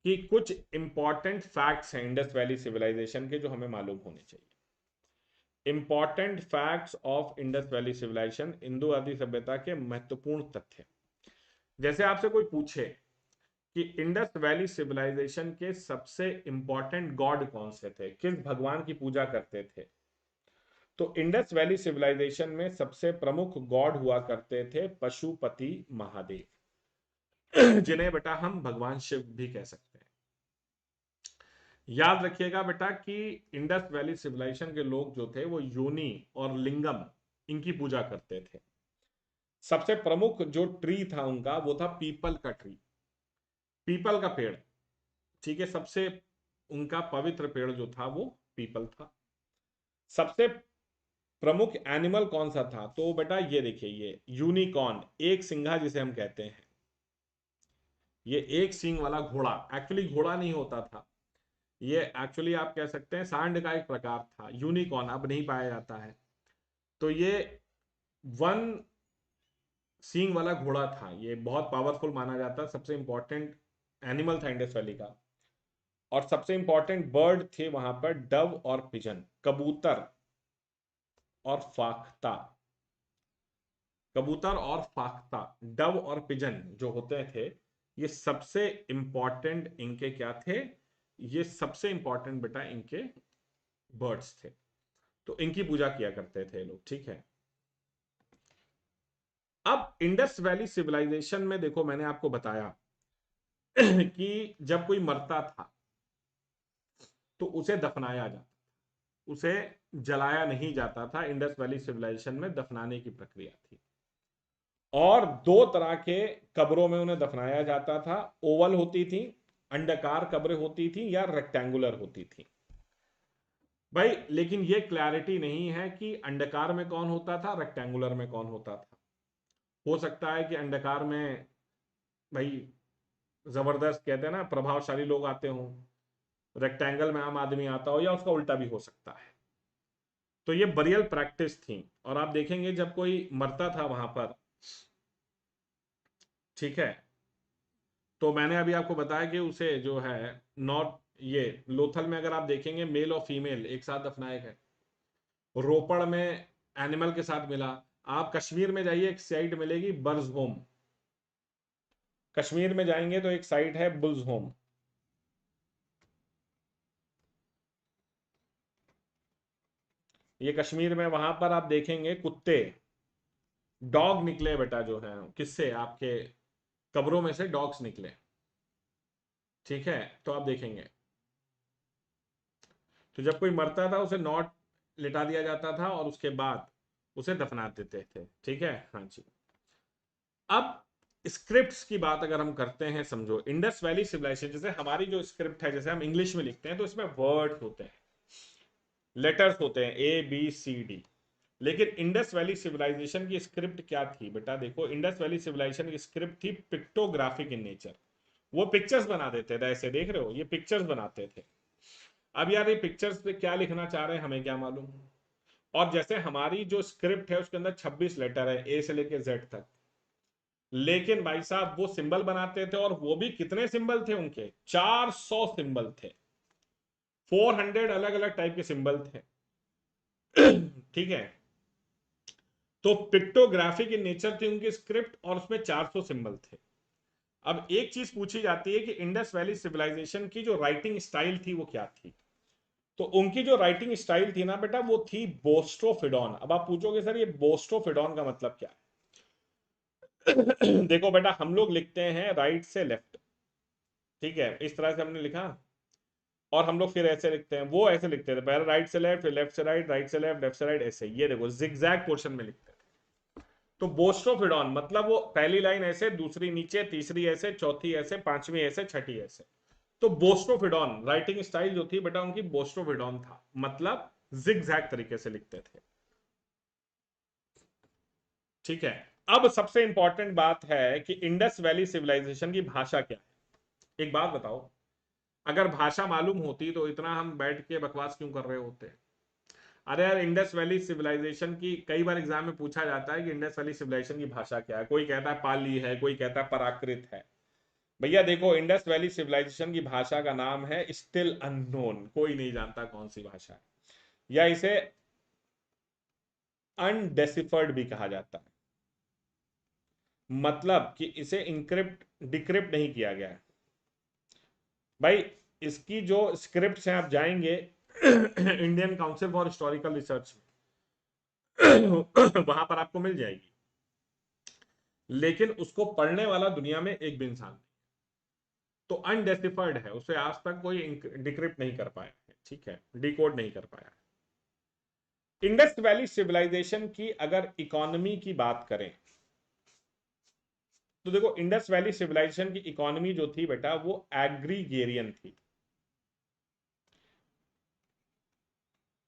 कि कुछ इंपॉर्टेंट फैक्ट्स हैं इंडस वैली सिविलाइजेशन के जो हमें मालूम होने चाहिए। Important facts of Indus valley civilisation, इंडो आदि सभ्यता के महत्वपूर्ण तथ्य। जैसे आपसे कोई पूछे कि इंडस वैली सिविलाइजेशन के सबसे इंपॉर्टेंट गॉड कौन से थे, किस भगवान की पूजा करते थे, तो इंडस वैली सिविलाइजेशन में सबसे प्रमुख गॉड हुआ करते थे पशुपति महादेव, जिन्हें बेटा हम भगवान शिव भी कह सकते हैं। याद रखिएगा बेटा कि इंडस वैली सिविलाइजेशन के लोग जो थे वो योनि और लिंगम, इनकी पूजा करते थे। सबसे प्रमुख जो ट्री था उनका, वो था पीपल का ट्री, पीपल का पेड़। ठीक है, सबसे उनका पवित्र पेड़ जो था वो पीपल था। सबसे प्रमुख एनिमल कौन सा था, तो बेटा ये देखिए, ये यूनिकॉर्न, एक सिंघा जिसे हम कहते हैं। ये एक सींग वाला घोड़ा, एक्चुअली घोड़ा नहीं होता था ये, एक्चुअली आप कह सकते हैं सांड का एक प्रकार था। यूनिकॉर्न अब नहीं पाया जाता है। तो ये वन सींग वाला घोड़ा था, ये बहुत पावरफुल माना जाता है, सबसे इंपॉर्टेंट एनिमल था इंडस वैली का। और सबसे इंपॉर्टेंट बर्ड थे वहां पर डव और पिजन, कबूतर और फाख्ता। कबूतर और फाख्ता, डव और पिजन जो होते थे, ये सबसे इंपॉर्टेंट इनके क्या थे, ये सबसे इंपॉर्टेंट बेटा इनके बर्ड्स थे। तो इनकी पूजा किया करते थे लोग, ठीक है। अब इंडस वैली सिविलाइजेशन में देखो, मैंने आपको बताया कि जब कोई मरता था तो उसे दफनाया जाता, उसे जलाया नहीं जाता था। इंडस वैली सिविलाइजेशन में दफनाने की प्रक्रिया थी, और दो तरह के कब्रों में उन्हें दफनाया जाता था। ओवल होती थी, अंडाकार कब्रें होती थी, या रेक्टेंगुलर होती थी भाई। लेकिन ये क्लैरिटी नहीं है कि अंडाकार में कौन होता था, रेक्टेंगुलर में कौन होता था। हो सकता है कि अंडाकार में भाई जबरदस्त कहते हैं ना प्रभावशाली लोग आते हों, रेक्टेंगल में आम आदमी आता हो, या उसका उल्टा भी हो सकता है। तो ये बरियल प्रैक्टिस थी। और आप देखेंगे जब कोई मरता था वहां पर, ठीक है, तो मैंने अभी आपको बताया कि उसे जो है नॉर्थ, ये लोथल में अगर आप देखेंगे मेल और फीमेल एक साथ दफनाए गए। रोपड़ में एनिमल के साथ मिला। आप कश्मीर में जाइए, एक साइट मिलेगी बर्ज होम। कश्मीर में जाएंगे तो एक साइट है बुल्स होम। ये कश्मीर में, वहां पर आप देखेंगे कुत्ते, डॉग निकले बेटा जो है, किससे, आपके कब्रों में से डॉग्स निकले, ठीक है। तो आप देखेंगे, तो जब कोई मरता था उसे नॉट लिटा दिया जाता था और उसके बाद उसे दफना देते थे, ठीक है। हाँ जी। अब स्क्रिप्ट्स की बात अगर हम करते हैं, समझो इंडस वैली सिविलाइजेशन, जैसे हमारी जो स्क्रिप्ट है, जैसे हम इंग्लिश में लिखते हैं तो इसमें वर्ड्स होते हैं, लेटर्स होते हैं, ए बी सी डी। लेकिन इंडस वैली सिविलाइजेशन की स्क्रिप्ट क्या थी बेटा, देखो इंडस वैली सिविलाइजेशन की स्क्रिप्ट थी पिक्टोग्राफिक इन नेचर। वो पिक्चर्स बना देते थे, ऐसे देख रहे हो, ये पिक्चर्स बनाते थे। अब यार ये पिक्चर्स पे क्या लिखना चाह रहे हैं हमें क्या मालूम। और जैसे हमारी जो स्क्रिप्ट है उसके अंदर 26 लेटर है, ए से लेके जेड तक। लेकिन भाई साहब वो सिंबल बनाते थे, और वो भी कितने सिंबल थे उनके, 400 सिंबल थे, 400 अलग अलग टाइप के सिंबल थे ठीक है। तो पिक्टोग्राफिक इन नेचर थी उनकी स्क्रिप्ट, और उसमें 400 सिंबल थे। अब एक चीज पूछी जाती है कि इंडस वैली सिविलाइजेशन की जो राइटिंग स्टाइल थी वो क्या थी। तो उनकी जो राइटिंग स्टाइल थी ना बेटा, वो थी बोस्ट्रोफिडॉन। अब आप पूछोगे सर ये बोस्ट्रोफिडॉन का मतलब क्या है देखो बेटा, हम लोग लिखते हैं राइट से लेफ्ट, ठीक है, इस तरह से हमने लिखा। और हम लोग फिर ऐसे लिखते हैं, वो ऐसे लिखते थे पहले राइट से लेफ्ट, फिर लेफ्ट से राइट, राइट से लेफ्ट, लेफ्ट से राइट, ऐसे। ये देखो जिगजैग पोर्शन में लिखते थे। तो बोस्ट्रोफिडॉन मतलब वो पहली लाइन ऐसे, दूसरी नीचे, तीसरी ऐसे, चौथी ऐसे, पांचवी ऐसे, छठी ऐसे। तो बोस्ट्रोफिडॉन राइटिंग स्टाइल जो थी बेटा उनकी, बोस्ट्रोफिडॉन था, मतलब जिगजैग तरीके से लिखते थे, ठीक है। अब सबसे इंपॉर्टेंट बात है कि इंडस वैली सिविलाइजेशन की भाषा क्या है। एक बात बताओ, अगर भाषा मालूम होती तो इतना हम बैठ के बकवास क्यों कर रहे होते। अरे यार, इंडस वैली सिविलाइजेशन की कई बार एग्जाम में पूछा जाता है कि इंडस वैली सिविलाइजेशन की भाषा क्या है। कोई कहता है पाली है, कोई कहता है प्राकृत है। भैया देखो, इंडस वैली सिविलाइजेशन की भाषा का नाम है स्टिल अननोन, कोई नहीं जानता कौन सी भाषा है, या इसे अनडेसिफर्ड भी कहा जाता है। मतलब कि इसे इनक्रिप्ट डिक्रिप्ट नहीं किया गया है भाई। इसकी जो स्क्रिप्ट हैं, आप जाएंगे Indian council for historical research वहां पर आपको मिल जाएगी। लेकिन उसको पढ़ने वाला दुनिया में एक भी इंसान नहीं। तो अनडेसिफर्ड है, उसे आज तक कोई डिक्रिप्ट नहीं कर पाया है, ठीक है, डिकोड नहीं कर पाया। इंडस वैली सिविलाइजेशन की अगर इकोनॉमी की बात करें, तो देखो इंडस वैली सिविलाइजेशन की इकोनॉमी जो थी बेटा, वो एग्रीगेरियन थी।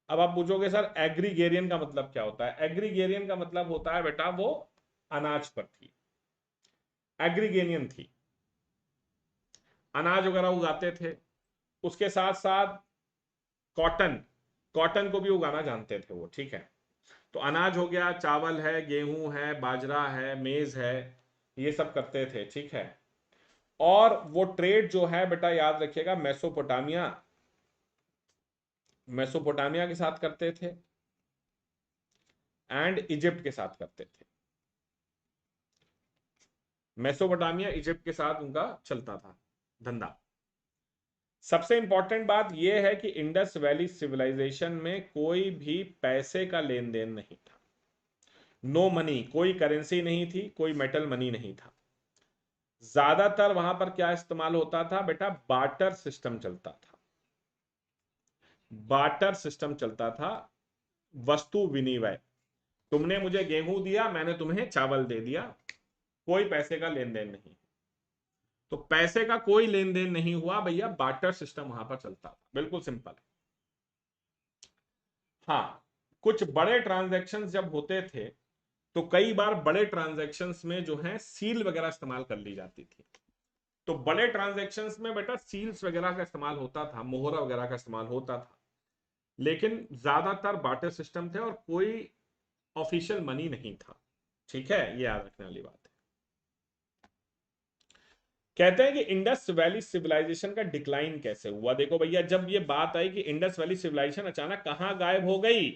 अब आप पूछोगे सर एग्रीगेरियन का मतलब क्या होता है। एग्रीगेरियन का मतलब होता है बेटा, वो अनाज पर थी, एग्रीगेरियन थी, अनाज वगैरह उगाते थे। उसके साथ साथ कॉटन, कॉटन को भी उगाना जानते थे वो, ठीक है। तो अनाज हो गया, चावल है, गेहूं है, बाजरा है, मेज है, ये सब करते थे, ठीक है। और वो ट्रेड जो है बेटा याद रखिएगा मेसोपोटामिया मेसोपोटामिया के साथ करते थे एंड इजिप्ट के साथ करते थे। मेसोपोटामिया इजिप्ट के साथ उनका चलता था धंधा। सबसे इंपॉर्टेंट बात यह है कि इंडस वैली सिविलाइजेशन में कोई भी पैसे का लेन देन नहीं था। नो मनी, कोई करेंसी नहीं थी, कोई मेटल मनी नहीं था। ज्यादातर वहां पर क्या इस्तेमाल होता था बेटा, बार्टर सिस्टम चलता था। बार्टर सिस्टम चलता था, वस्तु विनिमय। तुमने मुझे गेहूं दिया, मैंने तुम्हें चावल दे दिया, कोई पैसे का लेन देन नहीं। तो पैसे का कोई लेन देन नहीं हुआ भैया, बार्टर सिस्टम वहां पर चलता था, बिल्कुल सिंपल। हाँ, कुछ बड़े ट्रांजैक्शंस जब होते थे तो कई बार बड़े ट्रांजैक्शंस में जो है सील वगैरह इस्तेमाल कर ली जाती थी। तो बड़े ट्रांजैक्शंस में बेटा सील्स वगैरह का इस्तेमाल होता था, मोहरा वगैरह का इस्तेमाल होता था, लेकिन ज्यादातर बार्टर सिस्टम थे और कोई ऑफिशियल मनी नहीं था। ठीक है, ये याद रखने वाली बात है। कहते हैं कि इंडस वैली सिविलाइजेशन का डिक्लाइन कैसे हुआ। देखो भैया, जब ये बात आई कि इंडस वैली सिविलाइजेशन अचानक कहां गायब हो गई,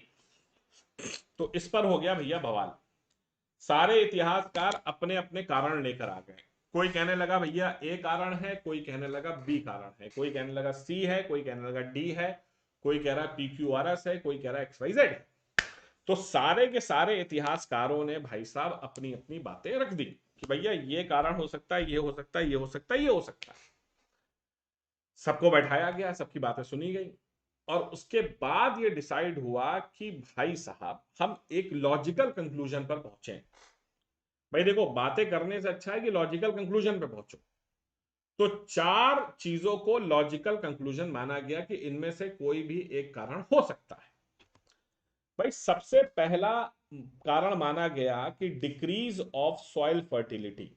तो इस पर हो गया भैया बवाल। सारे इतिहासकार अपने अपने कारण लेकर आ गए। कोई कहने लगा भैया ए कारण है, कोई कहने लगा बी कारण है, कोई कहने लगा सी है, कोई कहने लगा डी है, कोई कह रहा है PQRS है, कोई कह रहा है XYZ। तो सारे के सारे इतिहासकारों ने भाई साहब अपनी अपनी बातें रख दी कि भैया ये कारण हो सकता है, ये हो सकता है, ये हो सकता है, ये हो सकता है। सबको बैठाया गया, सबकी बातें सुनी गई और उसके बाद ये डिसाइड हुआ कि भाई साहब हम एक लॉजिकल कंक्लूजन पर पहुंचे। भाई देखो, बातें करने से अच्छा है कि लॉजिकल कंक्लूजन पे पहुंचो। तो चार चीजों को लॉजिकल कंक्लूजन माना गया कि इनमें से कोई भी एक कारण हो सकता है। भाई सबसे पहला कारण माना गया कि डिक्रीज ऑफ सॉइल फर्टिलिटी।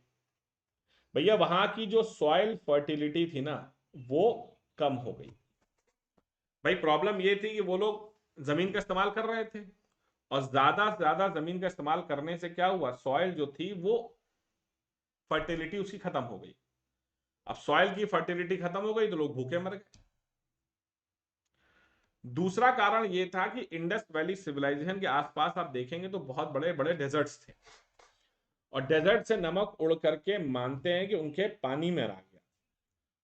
भैया वहां की जो सॉइल फर्टिलिटी थी ना, वो कम हो गई। भाई प्रॉब्लम ये थी कि वो लोग जमीन का इस्तेमाल कर रहे थे और ज्यादा से ज्यादा जमीन का इस्तेमाल करने से क्या हुआ, सॉइल जो थी वो फर्टिलिटी उसकी खत्म हो गई। अब सॉइल की फर्टिलिटी खत्म हो गई तो लोग भूखे मर गए। दूसरा कारण यह था कि इंडस वैली सिविलाइजेशन के आसपास आप देखेंगे तो बहुत बड़े बड़े डेजर्ट्स थे और डेजर्ट से नमक उड़ करके मानते हैं कि उनके पानी में आ गया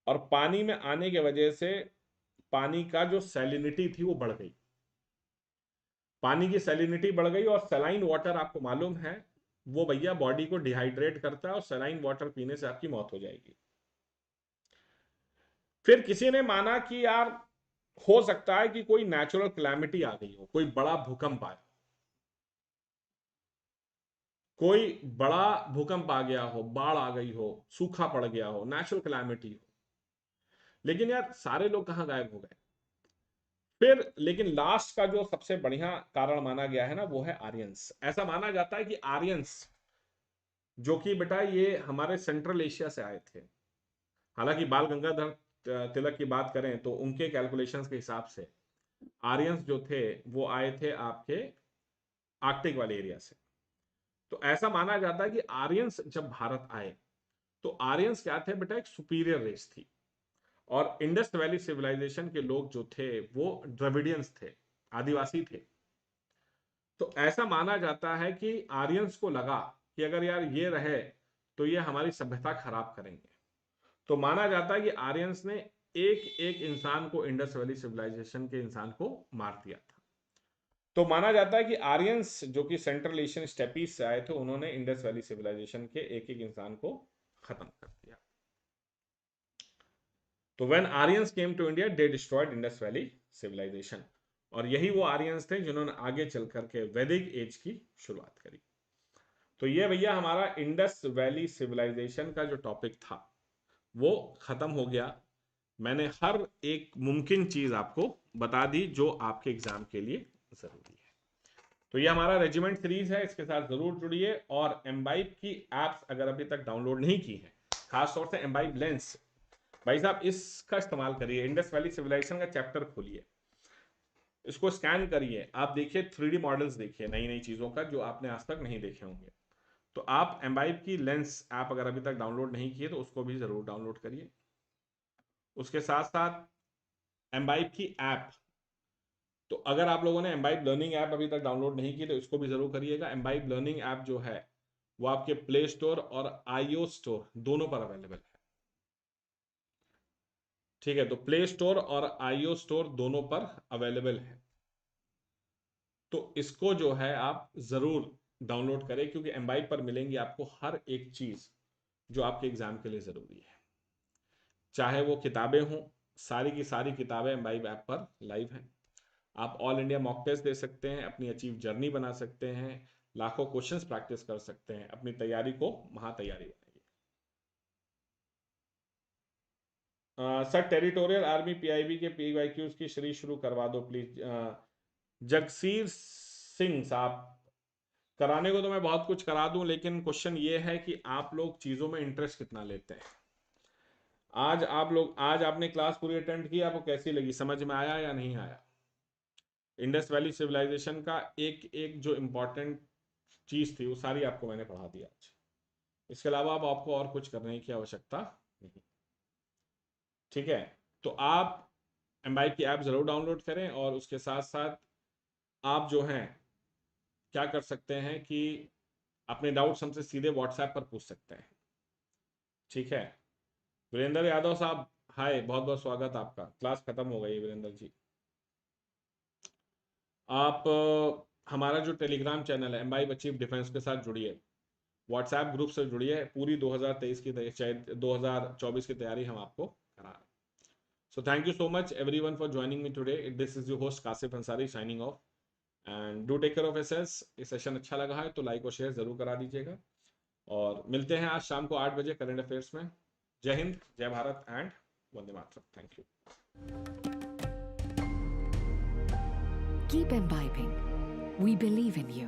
और पानी में आने की वजह से पानी का जो सैलिनिटी थी वो बढ़ गई। पानी की सैलिनिटी बढ़ गई और सलाइन वाटर आपको मालूम है वो भैया बॉडी को डिहाइड्रेट करता है और सलाइन वाटर पीने से आपकी मौत हो जाएगी। फिर किसी ने माना कि यार हो सकता है कि कोई नेचुरल क्लैमिटी आ गई हो, कोई बड़ा भूकंप आया, कोई बड़ा भूकंप आ गया हो, बाढ़ आ गई हो, सूखा पड़ गया हो, नेचुरल क्लैमिटी हो। लेकिन यार सारे लोग कहां गायब हो गए। फिर लेकिन लास्ट का जो सबसे बढ़िया कारण माना गया है ना, वो है आर्यंस। ऐसा माना जाता है कि आर्यंस जो कि बेटा ये हमारे सेंट्रल एशिया से आए थे। हालांकि बाल गंगाधर तिलक की बात करें तो उनके कैलकुलेशंस के हिसाब से आर्यंस जो थे वो आए थे आपके आर्कटिक वाले एरिया से। तो ऐसा माना जाता है कि आर्यंस जब भारत आए तो आर्यंस क्या थे बेटा, एक सुपीरियर रेस थी। और इंडस वैली सिविलाइजेशन के लोग जो थे वो द्रविडियंस थे, आदिवासी थे। तो ऐसा माना जाता है कि आर्यंस को लगा कि अगर यार ये रहे तो ये हमारी सभ्यता खराब करेंगे। तो माना जाता है कि आर्यंस ने एक एक इंसान को, इंडस वैली सिविलाइजेशन के इंसान को मार दिया था। तो माना जाता है कि आर्यंस जो कि सेंट्रल एशियन स्टेपीज से आए थे, उन्होंने इंडस वैली सिविलाइजेशन के एक एक इंसान को खत्म कर दिया। तो when Aryans came to India they destroyed Indus valley civilisation. और यही वो आर्यंस थे जिन्होंने आगे चल करके वैदिक एज की शुरुआत करी। तो ये भैया हमारा इंडस वैली सिविलाइजेशन का जो टॉपिक था वो खत्म हो गया। मैंने हर एक मुमकिन चीज आपको बता दी जो आपके एग्जाम के लिए जरूरी है। तो ये हमारा रेजिमेंट सीरीज है, इसके साथ जरूर जुड़िए। और एम्बाइब की एप्स अगर अभी तक डाउनलोड नहीं की है, खासतौर से एम्बाइब लेंस, भाई साहब इसका इस्तेमाल करिए। इंडस वैली सिविलाइजेशन का चैप्टर खोलिए, इसको स्कैन करिए, आप देखिए 3D मॉडल्स देखिए नई नई चीजों का जो आपने आज तक नहीं देखे होंगे। तो आप एम्बाइब की लेंस ऐप अगर अभी तक डाउनलोड नहीं किए तो उसको भी जरूर डाउनलोड करिए। उसके साथ साथ एम्बाइब की ऐप, तो अगर आप लोगों ने एम्बाइब लर्निंग ऐप अभी तक डाउनलोड नहीं की तो इसको भी जरूर करिएगा। एम्बाइब लर्निंग ऐप जो है वो आपके प्ले स्टोर और आईओ स्टोर दोनों पर अवेलेबल है। ठीक है, तो प्ले स्टोर और आईओ स्टोर दोनों पर अवेलेबल है, तो इसको जो है आप जरूर डाउनलोड करें, क्योंकि एम्बाइब पर मिलेंगी आपको हर एक चीज जो आपके एग्जाम के लिए जरूरी है। चाहे वो किताबें हों, सारी की सारी किताबें एम्बाइब ऐप पर लाइव हैं। आप ऑल इंडिया मॉक टेस्ट दे सकते हैं, अपनी अचीव जर्नी बना सकते हैं, लाखों क्वेश्चंस प्रैक्टिस कर सकते हैं, अपनी तैयारी को महातैयारी बनाइए। सर टेरिटोरियल आर्मी पीआईबी के पीवाईक्यूज की सीरीज शुरू करवा दो प्लीज। जगसीर सिंह साहब, कराने को तो मैं बहुत कुछ करा दूं, लेकिन क्वेश्चन ये है कि आप लोग चीजों में इंटरेस्ट कितना लेते हैं। आज आपने क्लास पूरी अटेंड की, आपको कैसी लगी, समझ में आया या नहीं आया? इंडस वैली सिविलाइजेशन का एक एक जो इंपॉर्टेंट चीज थी वो सारी आपको मैंने पढ़ा दिया आज। इसके अलावा अब आपको और कुछ करने की आवश्यकता नहीं। ठीक है, तो आप एम्बाइब की ऐप जरूर डाउनलोड करें, और उसके साथ साथ आप जो हैं क्या कर सकते हैं कि अपने डाउट्स हमसे सीधे व्हाट्सएप पर पूछ सकते हैं। ठीक है, वीरेंद्र यादव साहब, हाय, बहुत बहुत स्वागत आपका। क्लास खत्म हो गई वीरेंद्र जी। आप हमारा जो टेलीग्राम चैनल है एम्बाइब अचीव डिफेंस के साथ जुड़िए, व्हाट्सएप ग्रुप से जुड़िए, पूरी 2023 की 2024 की तैयारी हम आपको करा रहे हैं। So thank you so much everyone for joining me today. This is your host Kashif Ansari signing off, and do take care of yourselves. ये सेशन अच्छा लगा है तो लाइक और शेयर जरूर करा दीजिएगा, और मिलते हैं आज शाम को 8 बजे करंट अफेयर्स में। जय हिंद, जय Bharat and Vande Mataram. Thank you. Keep imbibing. We believe in you.